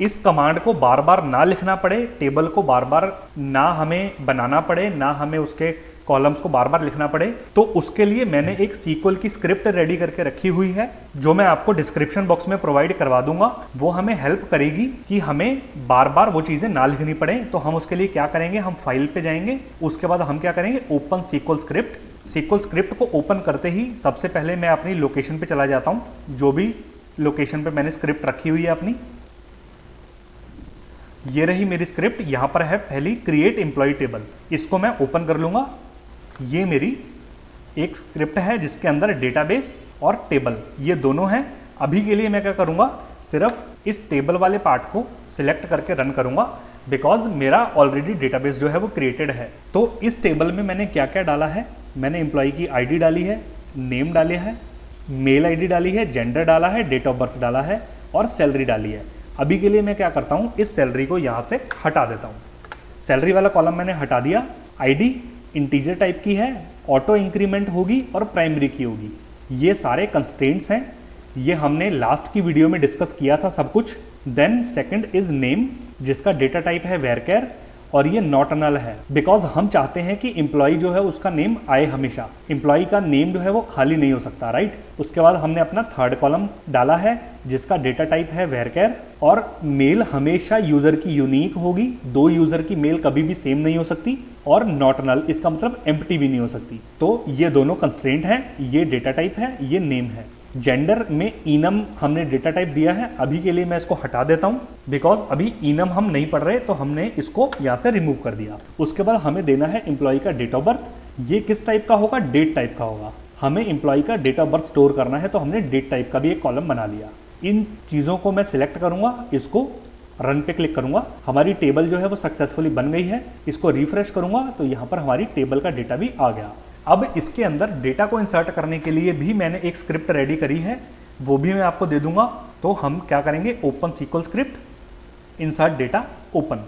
इस कमांड को बार बार ना लिखना पड़े, टेबल को बार बार ना हमें बनाना पड़े, ना हमें उसके कॉलम्स को बार बार लिखना पड़े, तो उसके लिए मैंने एक सीक्वल की स्क्रिप्ट रेडी करके रखी हुई है जो मैं आपको डिस्क्रिप्शन बॉक्स में प्रोवाइड करवा दूंगा। वो हमें हेल्प करेगी कि हमें बार बार वो चीज़ें ना लिखनी पड़े। तो हम उसके लिए क्या करेंगे, हम फाइल पे जाएंगे, उसके बाद हम क्या करेंगे, open SQL script. SQL script को ओपन करते ही सबसे पहले मैं अपनी लोकेशन पे चला जाता हूँ, जो भी लोकेशन पे मैंने स्क्रिप्ट रखी हुई है अपनी। ये रही मेरी स्क्रिप्ट। यहाँ पर है पहली क्रिएट एम्प्लॉय टेबल, इसको मैं ओपन कर लूँगा। ये मेरी एक स्क्रिप्ट है जिसके अंदर डेटाबेस और टेबल ये दोनों हैं। अभी के लिए मैं क्या करूँगा, सिर्फ इस टेबल वाले पार्ट को सिलेक्ट करके रन करूँगा, बिकॉज मेरा ऑलरेडी डेटाबेस जो है वो क्रिएटेड है। तो इस टेबल में मैंने क्या क्या डाला है, मैंने एम्प्लॉय की आईडी डाली है, नेम डाले है, मेल आईडी डाली है, जेंडर डाला है, डेट ऑफ बर्थ डाला है और सैलरी डाली है। अभी के लिए मैं क्या करता हूँ, इस सैलरी को यहाँ से हटा देता हूँ। सैलरी वाला कॉलम मैंने हटा दिया। आईडी इंटीजर टाइप की है, ऑटो इंक्रीमेंट होगी और प्राइमरी की होगी। ये सारे कंस्ट्रेंट्स हैं, ये हमने लास्ट की वीडियो में डिस्कस किया था सब कुछ। देन सेकंड इज नेम, जिसका डेटा टाइप है वेरकेर, और ये नॉट नल है बिकॉज हम चाहते हैं कि एम्प्लॉय जो है उसका नेम आए हमेशा, एम्प्लॉय का नेम जो है वो खाली नहीं हो सकता, राइट। उसके बाद हमने अपना थर्ड कॉलम डाला है जिसका डेटा टाइप है वेरकेर, और मेल हमेशा यूजर की यूनिक होगी, दो यूजर की मेल कभी भी सेम नहीं हो सकती, और नॉट नल इसका मतलब एम्प्टी भी नहीं हो सकती। तो ये दोनों कंस्ट्रेंट हैं, ये डेटा टाइप है, ये नेम है। जेंडर में इनम हमने डेटा टाइप दिया है, अभी के लिए मैं इसको हटा देता हूं बिकॉज अभी इनम हम नहीं पढ़ रहे, तो हमने इसको यहां से रिमूव कर दिया। उसके बाद हमें देना है एम्प्लॉय का डेट ऑफ बर्थ, ये किस टाइप का होगा, डेट टाइप का होगा। हमें एम्प्लॉय का डेट ऑफ बर्थ स्टोर करना है, तो हमने डेट टाइप का भी एक कॉलम बना लिया। इन चीज़ों को मैं सिलेक्ट करूंगा, इसको रन पे क्लिक करूंगा, हमारी टेबल जो है वो सक्सेसफुली बन गई है। इसको रिफ्रेश करूंगा तो यहाँ पर हमारी टेबल का डेटा भी आ गया। अब इसके अंदर डेटा को इंसर्ट करने के लिए भी मैंने एक स्क्रिप्ट रेडी करी है, वो भी मैं आपको दे दूंगा। तो हम क्या करेंगे, open SQL script insert data open.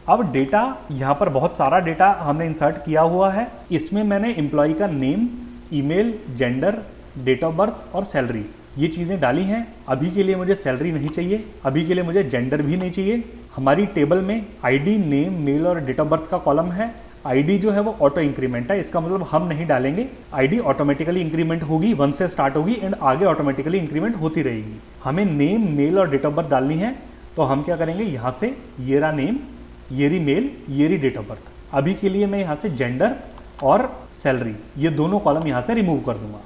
अब डेटा यहाँ पर बहुत सारा डेटा हमने इंसर्ट किया हुआ है, इसमें मैंने एम्प्लॉय का name, email, gender, date of birth और सैलरी ये चीज़ें डाली हैं। अभी के लिए मुझे सैलरी नहीं चाहिए, अभी के लिए मुझे जेंडर भी नहीं चाहिए। हमारी टेबल में आईडी, नेम, मेल और डेट ऑफ बर्थ का कॉलम है। आईडी जो है वो ऑटो इंक्रीमेंट है, इसका मतलब हम नहीं डालेंगे, आईडी ऑटोमेटिकली इंक्रीमेंट होगी, 1 से स्टार्ट होगी एंड आगे ऑटोमेटिकली इंक्रीमेंट होती रहेगी। हमें नेम, मेल और डेट ऑफ बर्थ डालनी है, तो हम क्या करेंगे, यहाँ से ये रहा नेम, ये रही मेल, ये रही डेट ऑफ बर्थ। अभी के लिए मैं यहाँ से जेंडर और सैलरी ये दोनों कॉलम यहाँ से रिमूव कर दूंगा।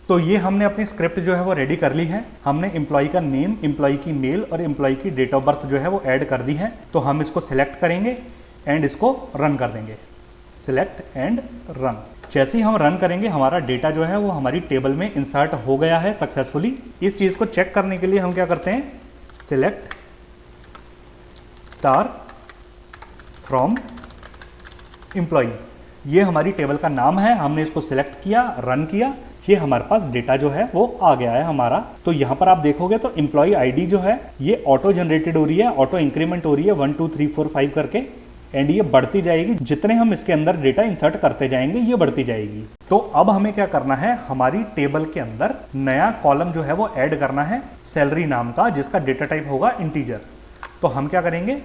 तो ये हमने अपनी स्क्रिप्ट जो है वो रेडी कर ली है। हमने एम्प्लॉय का नेम, एम्प्लॉय की मेल और एम्प्लॉय की डेट ऑफ बर्थ जो है वो ऐड कर दी है। तो हम इसको सिलेक्ट करेंगे एंड इसको रन कर देंगे, सिलेक्ट एंड रन। जैसे ही हम रन करेंगे हमारा डेटा जो है वो हमारी टेबल में इंसर्ट हो गया है सक्सेसफुली। इस चीज़ को चेक करने के लिए हम क्या करते हैं, सिलेक्ट स्टार फ्रॉम एम्प्लॉयज, ये हमारी टेबल का नाम है, हमने इसको सिलेक्ट किया, रन किया, ये हमारे पास डेटा जो है वो आ गया है हमारा। तो यहाँ पर आप देखोगे तो एम्प्लॉय आईडी जो है ये ऑटो जनरेटेड हो रही है, ऑटो इंक्रीमेंट हो रही है 1 2 3 4 5 करके, एंड ये बढ़ती जाएगी। जितने हम इसके अंदर डेटा इंसर्ट करते जाएंगे ये बढ़ती जाएगी। तो अब हमें क्या करना है, हमारी टेबल के अंदर नया कॉलम जो है वो ऐड करना है सैलरी नाम का, जिसका डेटा टाइप होगा इंटीजर। तो हम क्या करेंगे,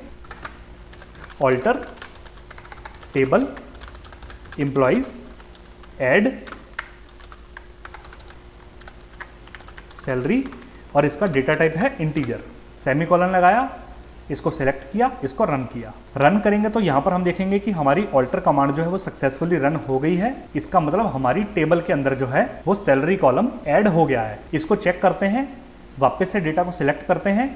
alter table employees add salary, और इसका डेटा टाइप है इंटीजर, सेमीकोलन लगाया, इसको सेलेक्ट किया, इसको रन किया। रन करेंगे तो यहाँ पर हम देखेंगे कि हमारी ऑल्टर कमांड जो है वो सक्सेसफुली रन हो गई है। इसका मतलब हमारी टेबल के अंदर जो है वो सैलरी कॉलम ऐड हो गया है। इसको चेक करते हैं, वापस से डेटा को सिलेक्ट करते हैं,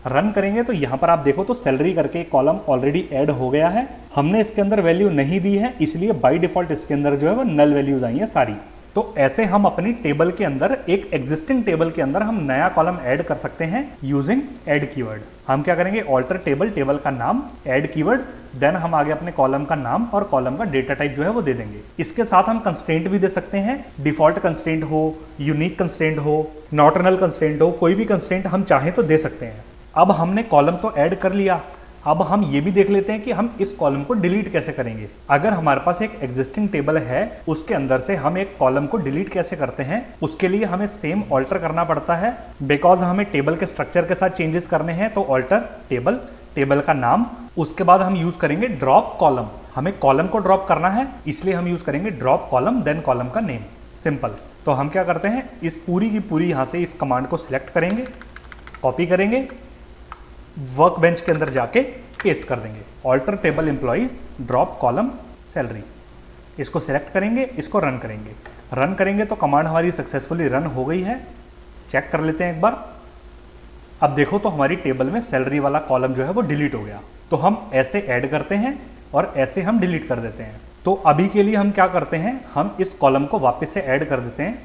रन करेंगे तो यहाँ पर आप देखो तो सैलरी करके कॉलम ऑलरेडी ऐड हो गया है। हमने इसके अंदर वैल्यू नहीं दी है, इसलिए बाय डिफॉल्ट इसके अंदर जो है वो नल वैल्यूज आई है सारी। तो ऐसे हम अपनी टेबल के अंदर, एक एग्जिस्टिंग टेबल के अंदर हम नया कॉलम ऐड कर सकते हैं यूजिंग ऐड कीवर्ड। हम क्या करेंगे, ऑल्टर टेबल, टेबल का नाम, ऐड कीवर्ड, देन हम आगे अपने कॉलम का नाम और कॉलम का डेटा टाइप जो है वो दे देंगे। इसके साथ हम कंस्ट्रेंट भी दे सकते हैं, डिफॉल्ट कंस्ट्रेंट हो, यूनिक कंस्ट्रेंट हो, नॉट नल कंस्ट्रेंट हो, कोई भी कंस्ट्रेंट हम चाहें तो दे सकते हैं। अब हमने कॉलम तो ऐड कर लिया, अब हम ये भी देख लेते हैं कि हम इस कॉलम को डिलीट कैसे करेंगे। अगर हमारे पास एक एग्जिस्टिंग टेबल है, उसके अंदर से हम एक कॉलम को डिलीट कैसे करते हैं, उसके लिए हमें सेम ऑल्टर करना पड़ता है, बिकॉज हमें टेबल के स्ट्रक्चर के साथ चेंजेस करने हैं। तो ऑल्टर टेबल, टेबल का नाम, उसके बाद हम यूज करेंगे ड्रॉप कॉलम। हमें कॉलम को ड्रॉप करना है, इसलिए हम यूज करेंगे ड्रॉप कॉलम, देन कॉलम का नेम, सिंपल। तो हम क्या करते हैं, इस पूरी की पूरी यहां से इस कमांड को सिलेक्ट करेंगे, कॉपी करेंगे, वर्क बेंच के अंदर जाके पेस्ट कर देंगे, alter table employees drop column salary. इसको सिलेक्ट करेंगे, इसको रन करेंगे। रन करेंगे तो कमांड हमारी सक्सेसफुली रन हो गई है। चेक कर लेते हैं एक बार। अब देखो तो हमारी टेबल में सैलरी वाला कॉलम जो है वो डिलीट हो गया। तो हम ऐसे ऐड करते हैं और ऐसे हम डिलीट कर देते हैं। तो अभी के लिए हम क्या करते हैं, हम इस कॉलम को वापस से ऐड कर देते हैं।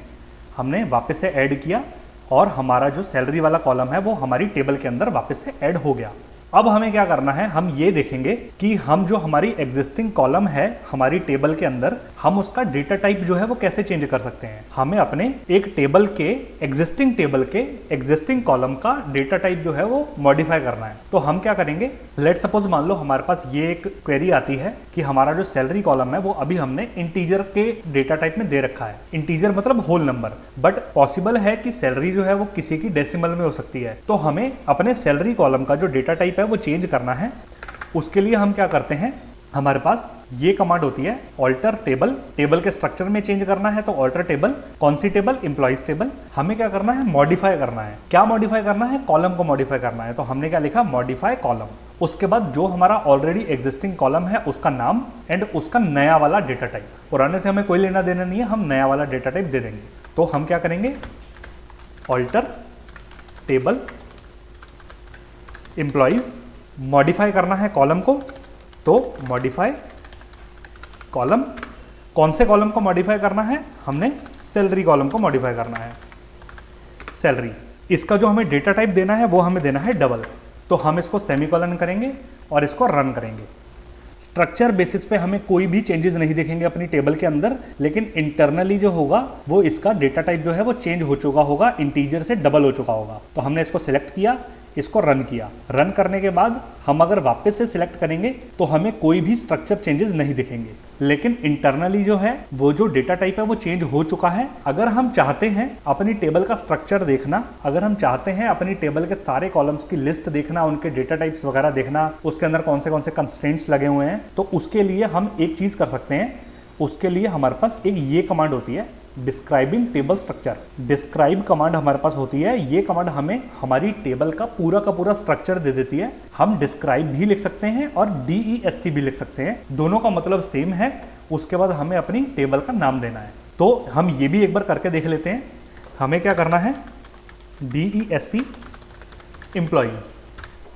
हमने वापस से ऐड किया और हमारा जो सैलरी वाला कॉलम है वो हमारी टेबल के अंदर वापस से ऐड हो गया। अब हमें क्या करना है, हम ये देखेंगे कि हम जो हमारी एग्जिस्टिंग कॉलम है हमारी टेबल के अंदर, हम उसका डेटा टाइप जो है वो कैसे चेंज कर सकते हैं। हमें अपने एक टेबल के एग्जिस्टिंग कॉलम का डेटा टाइप जो है वो मॉडिफाई करना है। तो हम क्या करेंगे, लेट सपोज मान लो हमारे पास ये एक क्वेरी आती है कि हमारा जो सैलरी कॉलम है वो अभी हमने इंटीजर के डेटा टाइप में दे रखा है। इंटीजर मतलब होल नंबर, बट पॉसिबल है कि सैलरी जो है वो किसी की डेसिमल में हो सकती है। तो हमें अपने सैलरी कॉलम का जो डेटा टाइप है वो चेंज करना है। उसके लिए हम क्या करते हैं, हमारे पास ये कमांड होती है ऑल्टर टेबल। टेबल के स्ट्रक्चर में चेंज करना है तो ऑल्टर टेबल। कौन सी टेबल, एम्प्लॉइज टेबल। हमें क्या करना है, मॉडिफाई करना है। क्या मॉडिफाई करना है, कॉलम को मॉडिफाई करना है। तो हमने क्या लिखा, मॉडिफाई कॉलम। उसके बाद जो हमारा ऑलरेडी एग्जिस्टिंग कॉलम है उसका नाम एंड उसका नया वाला डेटा टाइप। पुराने से हमें कोई लेना देना नहीं है, हम नया वाला डेटा टाइप दे देंगे। तो हम क्या करेंगे, ऑल्टर टेबल एम्प्लॉइज, मॉडिफाई करना है कॉलम को, तो मॉडिफाई कॉलम। कौन से कॉलम को मॉडिफाई करना है, हमने सैलरी कॉलम को मॉडिफाई करना है, सैलरी। इसका जो हमें डेटा टाइप देना है वो हमें देना है डबल। तो हम इसको सेमीकोलन करेंगे और इसको रन करेंगे। स्ट्रक्चर बेसिस पे हमें कोई भी चेंजेस नहीं दिखेंगे अपनी टेबल के अंदर, लेकिन इंटरनली जो होगा वो इसका डेटा टाइप जो है वो चेंज हो चुका होगा, इंटीजर से डबल हो चुका होगा। तो हमने इसको सिलेक्ट किया, इसको रन किया। रन करने के बाद हम अगर वापस से सिलेक्ट करेंगे तो हमें कोई भी स्ट्रक्चर चेंजेस नहीं दिखेंगे, लेकिन इंटरनली जो है वो जो डेटा टाइप है वो चेंज हो चुका है। अगर हम चाहते हैं अपनी टेबल का स्ट्रक्चर देखना, अगर हम चाहते हैं अपनी टेबल के सारे कॉलम्स की लिस्ट देखना, उनके डेटा टाइप्स वगैरह देखना, उसके अंदर कौन से कंस्ट्रेंट्स लगे हुए हैं, तो उसके लिए हम एक चीज कर सकते हैं। उसके लिए हमारे पास एक ये कमांड होती है, describing table structure. Describe command हमारे पास होती है। ये कमांड हमें हमारी टेबल का पूरा स्ट्रक्चर दे देती है। हम डिस्क्राइब भी लिख सकते हैं और DESC भी लिख सकते हैं, दोनों का मतलब सेम है। उसके बाद हमें अपनी टेबल का नाम देना है। तो हम ये भी एक बार करके देख लेते हैं। हमें क्या करना है, DESC एम्प्लॉइज,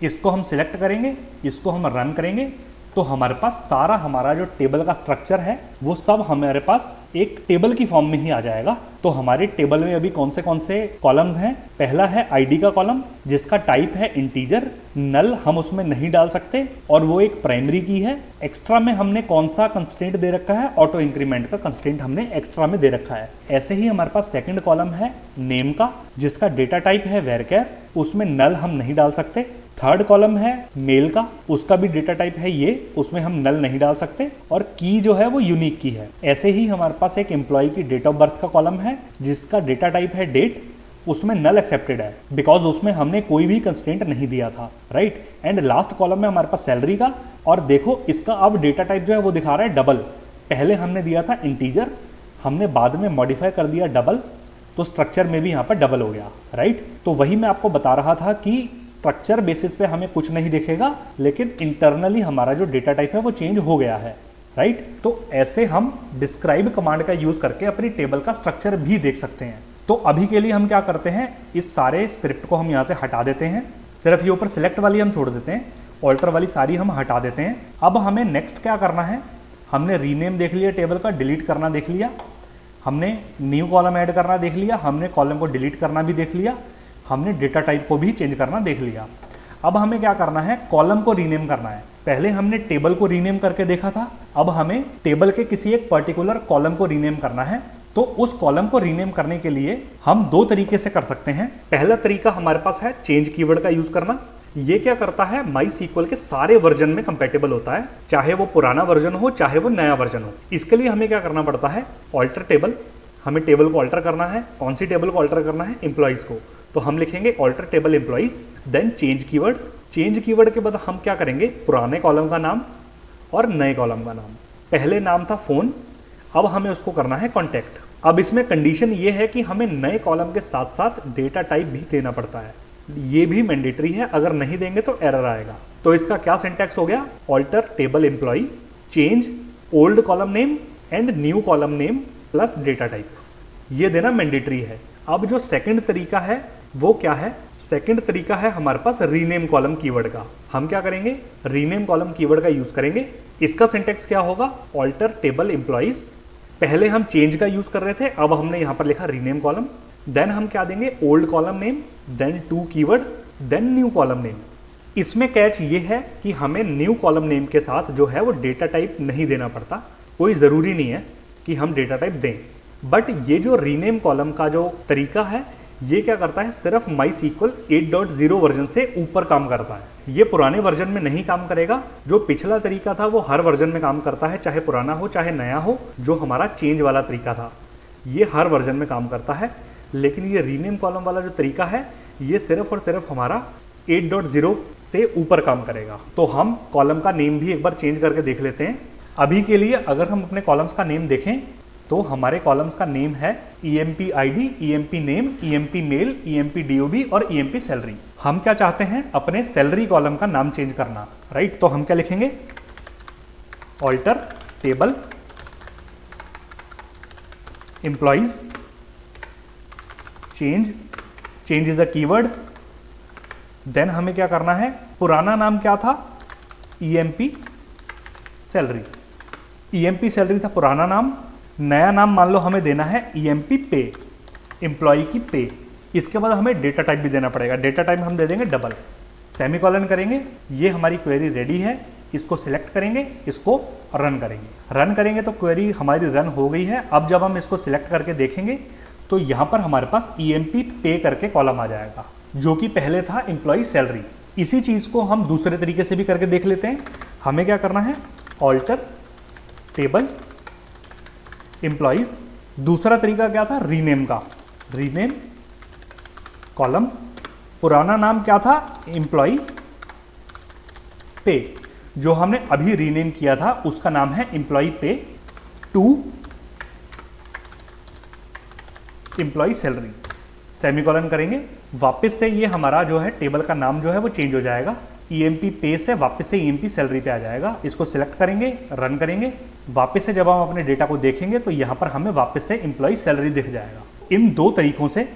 इसको हम सिलेक्ट करेंगे, इसको हम रन करेंगे, तो हमारे पास सारा हमारा जो टेबल का स्ट्रक्चर है वो सब हमारे पास एक टेबल की फॉर्म में ही आ जाएगा। तो हमारे टेबल में अभी कौन से कॉलम्स हैं, पहला है आईडी का कॉलम जिसका टाइप है इंटीजर, नल हम उसमें नहीं डाल सकते और वो एक प्राइमरी की है। एक्स्ट्रा में हमने कौन सा कंस्ट्रेंट दे रखा है, ऑटो इंक्रीमेंट का कंस्ट्रेंट हमने एक्स्ट्रा में दे रखा है। ऐसे ही हमारे पास सेकंड कॉलम है नेम का जिसका डेटा टाइप है वेरकेर, उसमें नल हम नहीं डाल सकते। थर्ड कॉलम है मेल का, उसका भी डेटा टाइप है ये, उसमें हम नल नहीं डाल सकते और की जो है वो यूनिक की है। ऐसे ही हमारे पास एक एम्प्लॉय की डेट ऑफ बर्थ का कॉलम है जिसका डेटा टाइप है डेट, उसमें नल एक्सेप्टेड है बिकॉज उसमें हमने कोई भी कंस्ट्रेंट नहीं दिया था, राइट। एंड लास्ट कॉलम में हमारे पास सैलरी का, और देखो इसका अब डेटा टाइप जो है वो दिखा रहा है डबल। पहले हमने दिया था इंटीजर, हमने बाद में मॉडिफाई कर दिया डबल, तो स्ट्रक्चर में भी यहाँ पर डबल हो गया, राइट। तो वही मैं आपको बता रहा था कि स्ट्रक्चर बेसिस पे हमें कुछ नहीं दिखेगा, लेकिन इंटरनली हमारा जो डेटा टाइप है वो चेंज हो गया है, राइट। तो ऐसे हम डिस्क्राइब कमांड का यूज करके अपनी टेबल का स्ट्रक्चर भी देख सकते हैं। तो अभी के लिए हम क्या करते हैं, इस सारे स्क्रिप्ट को हम यहाँ से हटा देते हैं, सिर्फ ये ऊपर सिलेक्ट वाली हम छोड़ देते हैं, ऑल्टर वाली सारी हम हटा देते हैं। अब हमें नेक्स्ट क्या करना है, हमने रीनेम देख लिया टेबल का, डिलीट करना देख लिया, हमने न्यू कॉलम ऐड करना देख लिया, हमने कॉलम को डिलीट करना भी देख लिया, हमने डेटा टाइप को भी चेंज करना देख लिया। अब हमें क्या करना है, कॉलम को रीनेम करना है। पहले हमने टेबल को रीनेम करके देखा था, अब हमें टेबल के किसी एक पर्टिकुलर कॉलम को रीनेम करना है। तो उस कॉलम को रीनेम करने के लिए हम दो तरीके से कर सकते हैं। पहला तरीका हमारे पास है चेंज कीवर्ड का यूज करना। ये क्या करता है, MySQL के सारे वर्जन में कंपैटिबल होता है, चाहे वो पुराना वर्जन हो चाहे वो नया वर्जन हो। इसके लिए हमें क्या करना पड़ता है, ऑल्टर टेबल, हमें टेबल को ऑल्टर करना है। कौन सी टेबल को ऑल्टर करना है, एम्प्लॉइज को। तो हम लिखेंगे alter table employees, then change keyword. Change keyword के बाद हम क्या करेंगे, पुराने कॉलम का नाम और नए कॉलम का नाम। पहले नाम था फोन, अब हमें उसको करना है कॉन्टैक्ट। अब इसमें कंडीशन ये है कि हमें नए कॉलम के साथ साथ डेटा टाइप भी देना पड़ता है, ये भी मैंडेटरी है, अगर नहीं देंगे तो एरर आएगा। तो इसका क्या सिंटैक्स हो गया, alter table employee, change old column name and new column name plus data type, ये देना मैंडेटरी है। अब जो सेकंड तरीका है वो क्या है, सेकंड तरीका है हमारे पास रीनेम कॉलम कीवर्ड का। हम क्या करेंगे, रीनेम कॉलम कीवर्ड का यूज करेंगे। इसका सिंटैक्स क्या होगा, ऑल्टर टेबल एम्प्लॉइज, पहले हम चेंज का यूज कर रहे थे, अब हमने यहां पर लिखा रीनेम कॉलम, देन हम क्या देंगे, old column name, then to keyword, then new column name. इसमें कैच ये है कि हमें न्यू कॉलम नेम के साथ जो है वो डेटा टाइप नहीं देना पड़ता, कोई ज़रूरी नहीं है कि हम डेटा टाइप दें। बट ये जो रीनेम कॉलम का जो तरीका है ये क्या करता है, सिर्फ MySQL 8.0 वर्जन से ऊपर काम करता है। ये पुराने वर्जन में नहीं काम करेगा। जो पिछला तरीका था वो हर वर्जन में काम करता है, चाहे पुराना हो चाहे नया हो। जो हमारा चेंज वाला तरीका था ये हर वर्जन में काम करता है, लेकिन ये रीनेम कॉलम वाला जो तरीका है ये सिर्फ और सिर्फ हमारा 8.0 से ऊपर काम करेगा। तो हम कॉलम का नेम भी एक बार चेंज करके देख लेते हैं। अभी के लिए अगर हम अपने कॉलम्स का नेम देखें तो हमारे कॉलम्स का नेम है EMP ID, EMP name, EMP mail, EMP DOB और EMP सैलरी। हम क्या चाहते हैं, अपने सैलरी कॉलम का नाम चेंज करना, राइट। तो हम क्या लिखेंगे, alter table employees change is a keyword. Then हमें क्या करना है, पुराना नाम क्या था, EMP सैलरी। EMP सैलरी था पुराना नाम। नया नाम मान लो हमें देना है EMP पे, एम्प्लॉय की पे। इसके बाद हमें डेटा टाइप भी देना पड़ेगा। डेटा टाइप हम दे देंगे डबल, सेमीकोलन करेंगे। ये हमारी क्वेरी रेडी है, इसको सिलेक्ट करेंगे, इसको रन करेंगे तो क्वेरी हमारी रन हो गई है। अब जब हम इसको सिलेक्ट करके देखेंगे तो यहाँ पर हमारे पास EMP पे करके कॉलम आ जाएगा, जो कि पहले था एम्प्लॉय सैलरी। इसी चीज़ को हम दूसरे तरीके से भी करके देख लेते हैं। हमें क्या करना है, ऑल्टर टेबल एम्प्लॉइज। दूसरा तरीका क्या था, रीनेम का, रीनेम कॉलम। पुराना नाम क्या था, एम्प्लॉय पे। जो हमने अभी रीनेम किया था उसका नाम है एम्प्लॉय पे टू एम्प्लॉय सैलरी। सेमीकोलन करेंगे, वापस से ये हमारा जो है टेबल का नाम जो है वो चेंज हो जाएगा। EMP पे से वापस से EMP सैलरी पे आ जाएगा। इसको सिलेक्ट करेंगे, रन करेंगे। वापस से जब हम अपने डेटा को देखेंगे तो यहाँ पर हमें वापस से एम्प्लॉय सैलरी दिख जाएगा। इन दो तरीकों से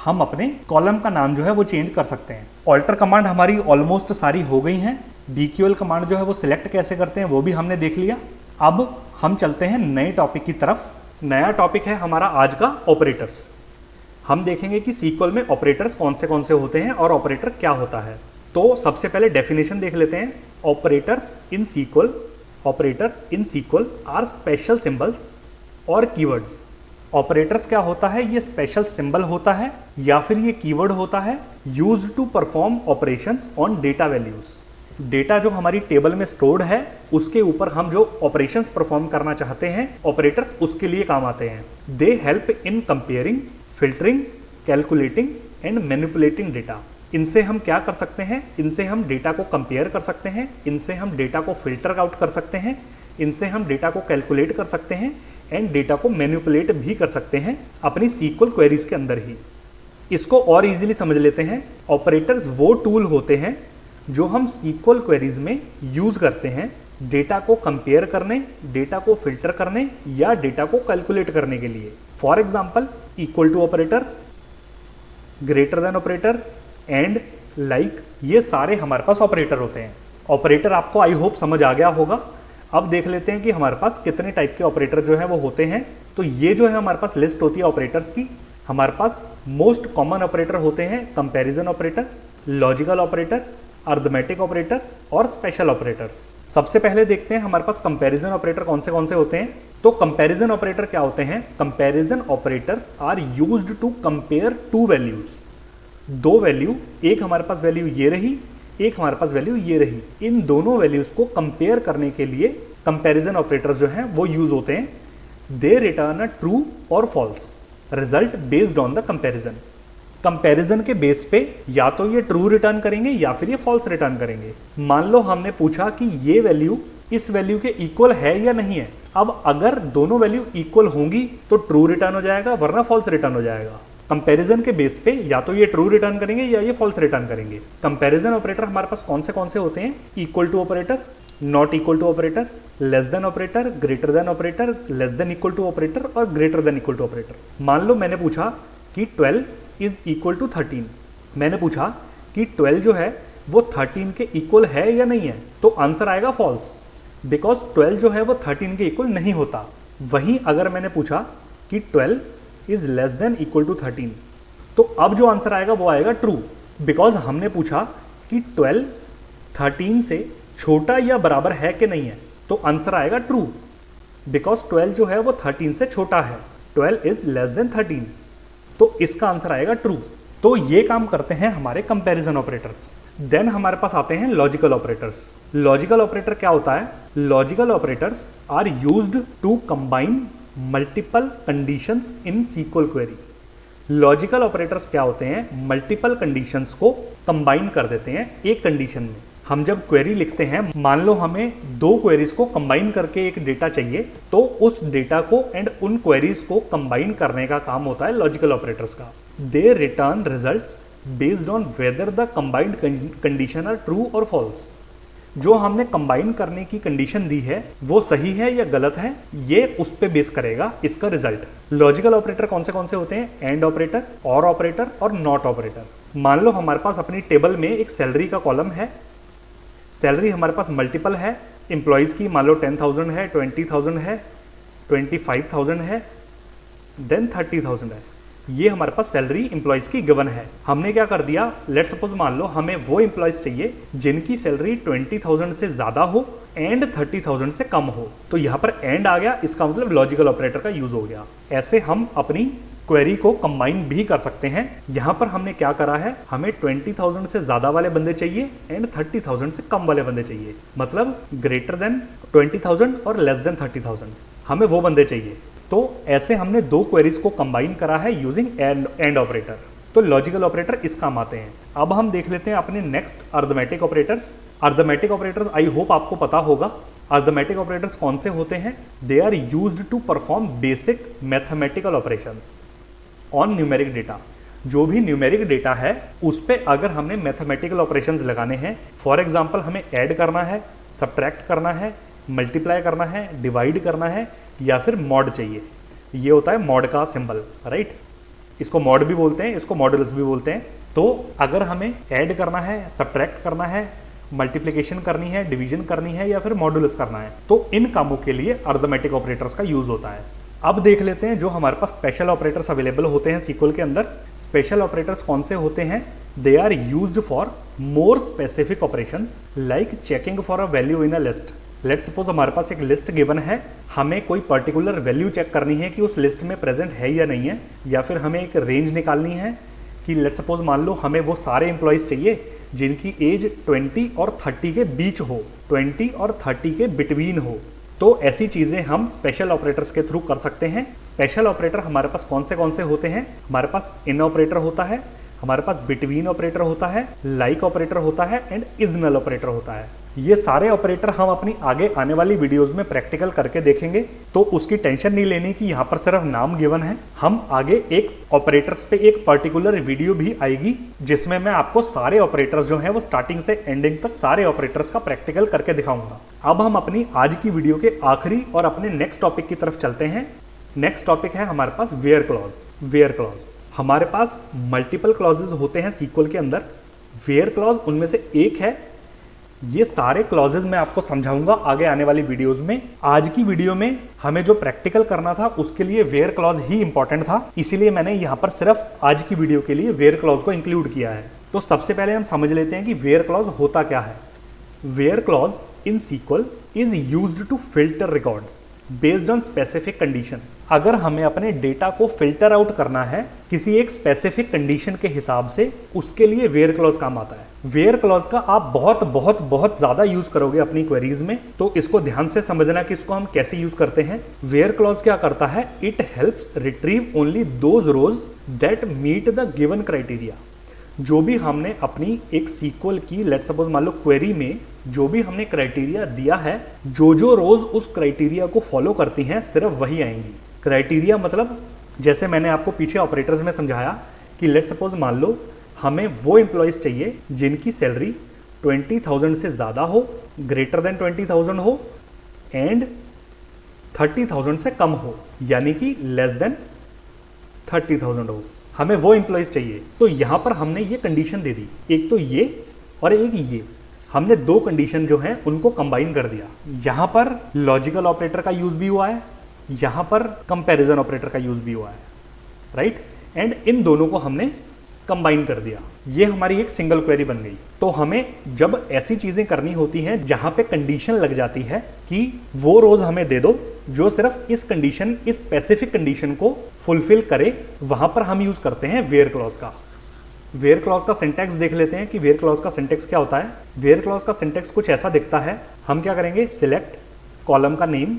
हम अपने कॉलम का नाम जो है वो चेंज कर सकते हैं। ऑल्टर कमांड हमारी ऑलमोस्ट सारी हो गई हैं। DQL कमांड जो है वो सिलेक्ट कैसे करते हैं वो भी हमने देख लिया। अब हम चलते हैं नए टॉपिक की तरफ। नया टॉपिक है हमारा आज का ऑपरेटर्स। हम देखेंगे कि SQL में ऑपरेटर्स कौन से होते हैं और ऑपरेटर क्या होता है। तो सबसे पहले डेफिनेशन देख लेते हैं। Operators in SQL are special symbols और कीवर्ड्स। ऑपरेटर्स क्या होता है, ये स्पेशल सिंबल होता है या फिर ये कीवर्ड होता है used to perform operations on data values. Data जो हमारी टेबल में स्टोर्ड है उसके ऊपर हम जो ऑपरेशंस परफॉर्म करना चाहते हैं, ऑपरेटर्स उसके लिए काम आते हैं। They help in comparing, filtering, calculating and manipulating data. इनसे हम क्या कर सकते हैं, इनसे हम डेटा को कंपेयर कर सकते हैं, इनसे हम डेटा को फिल्टर आउट कर सकते हैं, इनसे हम डेटा को कैलकुलेट कर सकते हैं एंड डेटा को मैनिपुलेट भी कर सकते हैं अपनी SQL क्वेरीज के अंदर ही। इसको और इजीली समझ लेते हैं। ऑपरेटर्स वो टूल होते हैं जो हम SQL क्वेरीज में यूज करते हैं डेटा को कंपेयर करने, डेटा को फिल्टर करने या डेटा को कैलकुलेट करने के लिए। For example, equal to operator, greater than operator and like, ये सारे हमारे पास ऑपरेटर होते हैं। ऑपरेटर आपको आई होप समझ आ गया होगा। अब देख लेते हैं कि हमारे पास कितने टाइप के ऑपरेटर जो है वो होते हैं। तो ये जो है हमारे पास लिस्ट होती है ऑपरेटर्स की। हमारे पास मोस्ट कॉमन ऑपरेटर होते हैं comparison operator, logical operator, arithmetic operator और स्पेशल ऑपरेटर्स। सबसे पहले देखते हैं हमारे पास कंपैरिजन ऑपरेटर कौन से होते हैं। तो कंपैरिजन ऑपरेटर क्या होते हैं, comparison operators are used to compare two values. दो वैल्यू, एक हमारे पास वैल्यू ये रही, एक हमारे पास वैल्यू ये रही। इन दोनों वैल्यूज को कंपेयर करने के लिए कंपैरिजन ऑपरेटर्स जो हैं वो यूज होते हैं। दे रिटर्न अ ट्रू और false result based on the comparison. Comparison के बेस पे या तो ये ट्रू रिटर्न करेंगे या फिर ये फॉल्स रिटर्न करेंगे। मान लो हमने पूछा कि ये वैल्यू इस वैल्यू के इक्वल है या नहीं है। अब अगर दोनों वैल्यू इक्वल होंगी तो ट्रू रिटर्न हो जाएगा, वरना फॉल्स रिटर्न हो जाएगा। कंपैरिजन के बेस पे या तो ये ट्रू रिटर्न करेंगे या ये फॉल्स रिटर्न करेंगे। कंपैरिजन ऑपरेटर हमारे पास कौन से होते हैं, equal to operator, not equal to operator, less than operator, greater than operator, less than equal to operator और greater than equal to operator. मान लो मैंने पूछा कि 12 इज इक्वल टू 13। मैंने पूछा कि 12 जो है वो 13 के इक्वल है या नहीं है, तो आंसर आएगा फॉल्स, बिकॉज 12 जो है वो 13 के इक्वल नहीं होता। वहीं अगर मैंने पूछा कि 12 is less than equal to 13, तो अब जो आंसर आएगा वो आएगा ट्रू, बिकॉज हमने पूछा कि 12 13 से छोटा या बराबर है कि नहीं है, तो आंसर आएगा ट्रू, बिकॉज 12 जो है वो 13 से छोटा है, 12 इज लेस देन 13, तो इसका आंसर आएगा ट्रू। तो ये काम करते हैं हमारे कंपैरिजन ऑपरेटर्स। देन हमारे पास आते हैं लॉजिकल ऑपरेटर्स। लॉजिकल ऑपरेटर क्या होता है? Logical operators are used to combine multiple conditions in SQL query. Logical operators क्या होते हैं? मल्टीपल कंडीशंस को कंबाइन कर देते हैं एक कंडीशन में। हम जब क्वेरी लिखते हैं, मान लो हमें दो क्वेरीज को कंबाइन करके एक डेटा चाहिए, तो उस डेटा को एंड उन क्वेरीज को कंबाइन करने का काम होता है लॉजिकल ऑपरेटर्स का। They return results based on whether the combined condition are true और फॉल्स। जो हमने कंबाइन करने की कंडीशन दी है वो सही है या गलत है, ये उस पे बेस करेगा इसका रिजल्ट। लॉजिकल ऑपरेटर कौन से होते हैं? एंड ऑपरेटर, और ऑपरेटर और नॉट ऑपरेटर। मान लो हमारे पास अपनी टेबल में एक सैलरी का कॉलम है, सैलरी हमारे पास मल्टीपल है एम्प्लॉयज की, मान लो 10,000 है, 20,000 है, 25,000 है, देन 30,000 है। ये हमारे पास सैलरी एम्प्लॉयज की गिवन है। हमने क्या कर दिया, लेट सपोज मान लो हमें वो एम्प्लॉयज चाहिए जिनकी सैलरी 20,000 से ज्यादा हो एंड 30,000 से कम हो। तो यहाँ पर एंड आ गया, इसका मतलब लॉजिकल ऑपरेटर का यूज हो गया। ऐसे हम अपनी क्वेरी को कंबाइन भी कर सकते हैं। यहां पर हमने क्या करा है, हमें 20,000 से ज्यादा वाले बंदे चाहिए एंड 30,000 से कम वाले बंदे चाहिए, मतलब ग्रेटर देन 20,000 और लेस देन 30,000, हमें वो बंदे चाहिए। तो ऐसे हमने दो क्वेरीज को कंबाइन करा है यूजिंग एंड ऑपरेटर। तो लॉजिकल ऑपरेटर इस काम आते हैं। अब हम देख लेते हैं अपने next arithmetic operators. Arithmetic operators I hope आपको पता होगा। अर्थमेटिक ऑपरेटर्स कौन से होते हैं? They are used to perform basic mathematical operations on numeric data. जो भी न्यूमेरिक डेटा है उस पे अगर हमने मैथमेटिकल ऑपरेशंस लगाने हैं, फॉर एग्जांपल हमें ऐड करना है, सब्ट्रैक्ट करना है, मल्टीप्लाई करना है, डिवाइड करना है, या फिर मॉड चाहिए, ये होता है मॉड का सिंबल, राइट। इसको मॉड भी बोलते हैं, इसको मॉडुलस भी बोलते हैं। तो अगर हमें ऐड करना है, सब्ट्रैक्ट करना है, मल्टीप्लिकेशन करनी है, डिवीजन करनी है, या फिर मॉडुलस करना है, तो इन कामों के लिए अर्थमेटिक ऑपरेटर्स का यूज होता है। अब देख लेते हैं जो हमारे पास स्पेशल ऑपरेटर्स अवेलेबल होते हैं सीक्वल के अंदर। स्पेशल ऑपरेटर्स कौन से होते हैं? They are used for more specific operations like checking for a value in a list. Let's suppose हमारे पास एक लिस्ट गिवन है, हमें कोई पर्टिकुलर वैल्यू चेक करनी है कि उस लिस्ट में प्रेजेंट है या नहीं है, या फिर हमें एक रेंज निकालनी है कि लेट्स सपोज मान लो हमें वो सारे एम्प्लॉयज चाहिए जिनकी एज 20 और 30 के बीच हो, 20 और 30 के बिटवीन हो। तो ऐसी चीजें हम स्पेशल ऑपरेटर्स के थ्रू कर सकते हैं। स्पेशल ऑपरेटर हमारे पास कौन से होते हैं? हमारे पास इन ऑपरेटर होता है, हमारे पास बिटवीन ऑपरेटर होता है, लाइक ऑपरेटर होता है एंड इज नल ऑपरेटर होता है। ये सारे ऑपरेटर हम अपनी आगे आने वाली वीडियोस में प्रैक्टिकल करके देखेंगे, तो उसकी टेंशन नहीं लेनी कि यहाँ पर सिर्फ नाम गिवन है। हम आगे एक ऑपरेटर्स पे एक पर्टिकुलर वीडियो भी आएगी जिसमें मैं आपको सारे ऑपरेटर्स जो हैं वो स्टार्टिंग से एंडिंग तक सारे ऑपरेटर्स का प्रैक्टिकल करके दिखाऊंगा। अब हम अपनी आज की वीडियो के आखिरी और अपने नेक्स्ट टॉपिक की तरफ चलते हैं। नेक्स्ट टॉपिक है हमारे पास वेयर क्लॉज। वेयर क्लॉज हमारे पास मल्टीपल क्लॉजेज होते हैं सीक्वल के अंदर, वेयर क्लॉज उनमें से एक है। ये सारे क्लॉजेज मैं आपको समझाऊंगा आगे आने वाली वीडियोस में। आज की वीडियो में हमें जो प्रैक्टिकल करना था उसके लिए वेयर क्लॉज ही इंपॉर्टेंट था, इसीलिए मैंने यहां पर सिर्फ आज की वीडियो के लिए वेयर क्लॉज को इंक्लूड किया है। तो सबसे पहले हम समझ लेते हैं कि वेयर क्लॉज होता क्या है। Where clause in SQL is used to filter records based on specific condition. अगर हमें अपने डेटा को फिल्टर आउट करना है किसी एक स्पेसिफिक कंडीशन के हिसाब से, उसके लिए वेयर क्लॉज काम आता है। वेयर क्लॉज का आप बहुत ज्यादा यूज करोगे अपनी क्वेरीज में, तो इसको ध्यान से समझना कि इसको हम कैसे यूज करते हैं। वेयर क्लॉज क्या करता है? It helps retrieve only those rows that meet the given criteria. जो भी हमने अपनी एक सीक्वल की लेट्स सपोज मान लो क्वेरी में जो भी हमने क्राइटेरिया दिया है, जो रोज उस क्राइटेरिया को फॉलो करती हैं सिर्फ वही आएंगी। क्राइटेरिया मतलब जैसे मैंने आपको पीछे ऑपरेटर्स में समझाया कि लेट्स सपोज मान लो हमें वो एम्प्लॉयज चाहिए जिनकी सैलरी 20,000 से ज़्यादा हो, ग्रेटर देन 20,000 हो एंड 30,000 से कम हो, यानी कि लेस देन 30,000 हो। हमें वो एम्प्लॉयज चाहिए। तो यहां पर हमने ये कंडीशन दे दी, एक तो ये और एक ये, हमने दो कंडीशन जो हैं उनको कंबाइन कर दिया। यहां पर लॉजिकल ऑपरेटर का यूज भी हुआ है, यहां पर कंपैरिजन ऑपरेटर का यूज भी हुआ है, राइट। एंड इन दोनों को हमने कंबाइन कर दिया, ये हमारी एक सिंगल क्वेरी बन गई। तो हमें जब ऐसी चीजें करनी होती हैं जहां पे कंडीशन लग जाती है कि वो रोज हमें दे दो जो सिर्फ इस कंडीशन, इस स्पेसिफिक कंडीशन को फुलफिल करे, वहां पर हम यूज करते हैं वेयर क्लॉज का। वेयर क्लॉज का सिंटैक्स देख लेते हैं कि वेयर क्लॉज का सिंटैक्स क्या होता है। वेयर क्लॉज का सिंटैक्स कुछ ऐसा दिखता है। हम क्या करेंगे, सिलेक्ट कॉलम का नेम,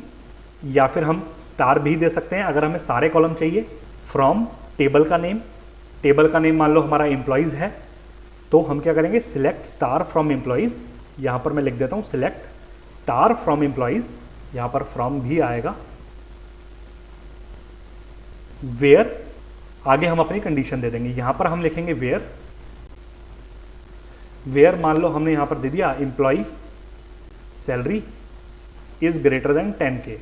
या फिर हम स्टार भी दे सकते हैं अगर हमें सारे कॉलम चाहिए, फ्रॉम टेबल का नेम। टेबल का नेम मान लो हमारा एम्प्लॉयज है, तो हम क्या करेंगे, सिलेक्ट स्टार फ्रॉम एम्प्लॉयज। यहां पर मैं लिख देता हूं सिलेक्ट स्टार फ्रॉम एम्प्लॉयज, यहां पर फ्रॉम भी आएगा। वेयर आगे हम अपनी कंडीशन दे देंगे, यहां पर हम लिखेंगे वेयर। वेयर मान लो हमने यहां पर दे दिया employee salary is greater than 10K।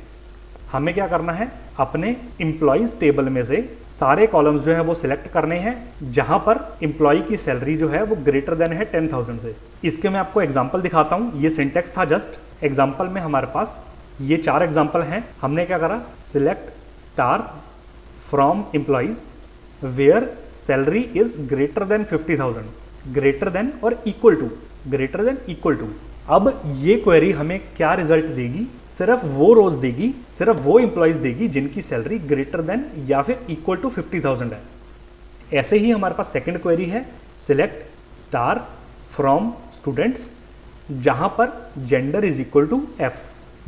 हमें क्या करना है, अपने एम्प्लॉयज टेबल में से सारे कॉलम्स जो है वो सिलेक्ट करने हैं जहां पर एम्प्लॉय की सैलरी जो है वो ग्रेटर देन है 10,000 से। इसके मैं आपको एग्जांपल दिखाता हूं, ये सिंटैक्स था जस्ट एग्जांपल में। हमारे पास ये 4 एग्जांपल हैं। हमने क्या करा, select star from employees where salary is greater than 50,000, greater than और equal to, greater than equal to. अब ये क्वेरी हमें क्या रिजल्ट देगी, सिर्फ वो रोज देगी, सिर्फ वो एम्प्लॉयज देगी जिनकी सैलरी ग्रेटर देन या फिर इक्वल टू 50,000 है। ऐसे ही हमारे पास सेकंड क्वेरी है, सिलेक्ट स्टार फ्रॉम स्टूडेंट्स जहां पर gender is equal to F,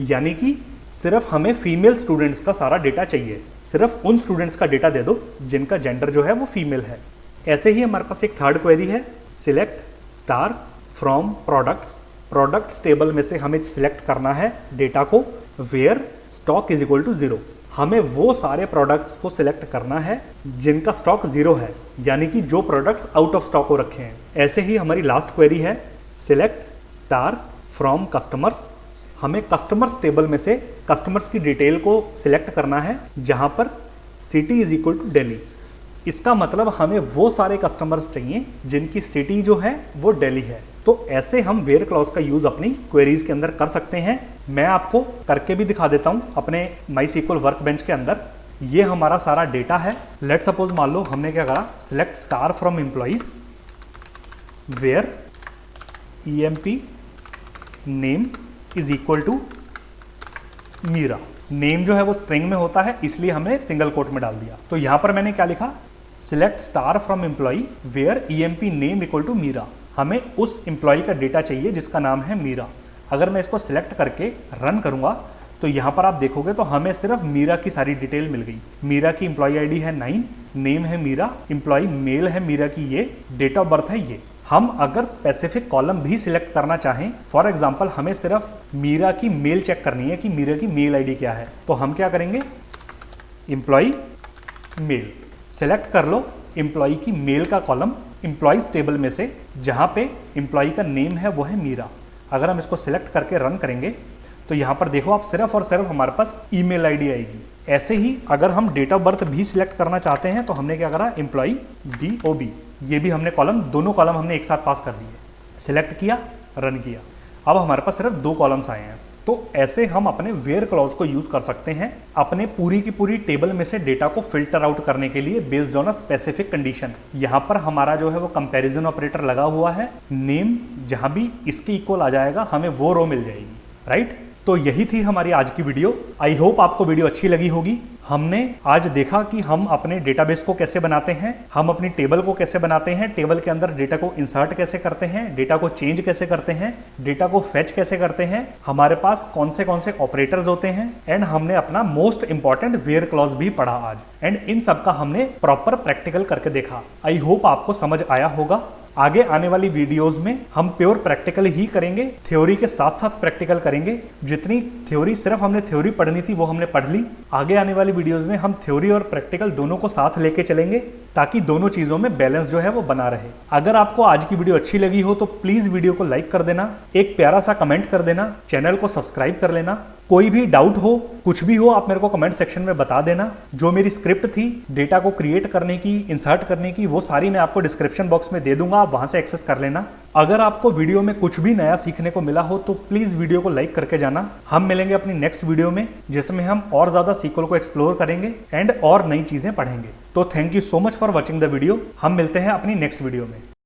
यानी कि सिर्फ हमें फीमेल स्टूडेंट्स का सारा डेटा चाहिए, सिर्फ उन स्टूडेंट्स का डेटा दे दो जिनका जेंडर जो है वो फीमेल है। ऐसे ही हमारे पास एक थर्ड क्वेरी है, select star from products. Products table में से हमें सिलेक्ट करना है डेटा को where stock is equal to 0। हमें वो सारे प्रोडक्ट्स को सिलेक्ट करना है जिनका स्टॉक 0 है, यानी कि जो प्रोडक्ट्स आउट ऑफ स्टॉक हो रखे हैं। ऐसे ही हमारी लास्ट क्वेरी है, सिलेक्ट स्टार फ्रॉम कस्टमर्स। हमें कस्टमर्स टेबल में से कस्टमर्स की डिटेल को सिलेक्ट करना है जहां पर city is equal to Delhi. इसका मतलब हमें वो सारे कस्टमर्स चाहिए जिनकी सिटी जो है वो दिल्ली है। तो ऐसे हम वेयर क्लॉज का यूज अपनी क्वेरीज के अंदर कर सकते हैं। मैं आपको करके भी दिखा देता हूं अपने माईसीक्वल वर्कबेंच के अंदर। ये हमारा सारा डेटा है। लेट सपोज मान लो हमने क्या करा, select star from employees where EMP name is equal to Meera. Name जो है वो स्ट्रिंग में होता है, इसलिए हमने सिंगल कोट में डाल दिया। तो यहां पर मैंने क्या लिखा, select star from employee where EMP name equal to Meera. हमें उस एम्प्लॉय का डेटा चाहिए जिसका नाम है मीरा। अगर मैं इसको सिलेक्ट करके रन करूंगा तो यहां पर आप देखोगे तो हमें सिर्फ मीरा की सारी डिटेल मिल गई। मीरा की एम्प्लॉय ID है 9, नेम है मीरा, एम्प्लॉय मेल है मीरा की ये, डेट ऑफ बर्थ है ये। हम अगर स्पेसिफिक कॉलम भी सिलेक्ट करना चाहें, फॉर एग्जांपल हमें सिर्फ मीरा की मेल चेक करनी है कि मीरा की मेल ID क्या है, तो हम क्या करेंगे, एम्प्लॉय मेल सिलेक्ट कर लो। एम्प्लॉय की मेल का कॉलम एम्प्लॉयज टेबल में से जहां पे एम्प्लॉय का नेम है वो है मीरा। अगर हम इसको सिलेक्ट करके रन करेंगे तो यहां पर देखो आप सिर्फ और सिर्फ हमारे पास ईमेल ID आएगी। ऐसे ही अगर हम डेट ऑफ बर्थ भी सिलेक्ट करना चाहते हैं तो हमने क्या करा, एम्प्लॉय DOB, ये भी हमने कॉलम, दोनों कॉलम हमने एक साथ पास कर दिए, सिलेक्ट किया, रन किया। अब हमारे पास सिर्फ 2 कॉलम्स आए हैं। तो ऐसे हम अपने वेयर क्लॉज को यूज कर सकते हैं अपने पूरी की पूरी टेबल में से डेटा को फिल्टर आउट करने के लिए based on a specific condition. यहां पर हमारा जो है वो कंपैरिजन ऑपरेटर लगा हुआ है, नेम जहां भी इसके इक्वल आ जाएगा हमें वो रो मिल जाएगी, राइट। तो यही थी हमारी आज की वीडियो। आई होप आपको वीडियो अच्छी लगी होगी। हमने आज देखा कि हम अपने डेटाबेस को कैसे बनाते हैं, हम अपनी टेबल को कैसे बनाते हैं, टेबल के अंदर डेटा को इंसर्ट कैसे करते हैं, डेटा को चेंज कैसे करते हैं, डेटा को फेच कैसे करते हैं, हमारे पास कौन से ऑपरेटर्स होते हैं, एंड हमने अपना मोस्ट इंपॉर्टेंट वेयर क्लॉज भी पढ़ा आज। एंड इन सब का हमने प्रॉपर प्रैक्टिकल करके देखा। आई होप आपको समझ आया होगा। आगे आने वाली वीडियोस में हम प्योर प्रैक्टिकल ही करेंगे, थ्योरी के साथ साथ प्रैक्टिकल करेंगे। जितनी थ्योरी सिर्फ हमने थ्योरी पढ़नी थी वो हमने पढ़ ली। आगे आने वाली वीडियोस में हम थ्योरी और प्रैक्टिकल दोनों को साथ लेके चलेंगे ताकि दोनों चीजों में बैलेंस जो है वो बना रहे। अगर आपको आज की वीडियो अच्छी लगी हो तो प्लीज वीडियो को लाइक कर देना, एक प्यारा सा कमेंट कर देना, चैनल को सब्सक्राइब कर लेना कोई भी डाउट हो, कुछ भी हो, आप मेरे को कमेंट सेक्शन में बता देना। जो मेरी स्क्रिप्ट थी डेटा को क्रिएट करने की, इंसर्ट करने की, वो सारी मैं आपको डिस्क्रिप्शन बॉक्स में दे दूंगा, आप वहां से एक्सेस कर लेना। अगर आपको वीडियो में कुछ भी नया सीखने को मिला हो तो प्लीज वीडियो को लाइक करके जाना। हम मिलेंगे अपनी नेक्स्ट वीडियो में, जिसमें हम और ज्यादा SQL को एक्सप्लोर करेंगे एंड और नई चीजें पढ़ेंगे। तो thank you so much for watching the video. हम मिलते हैं अपनी नेक्स्ट वीडियो में।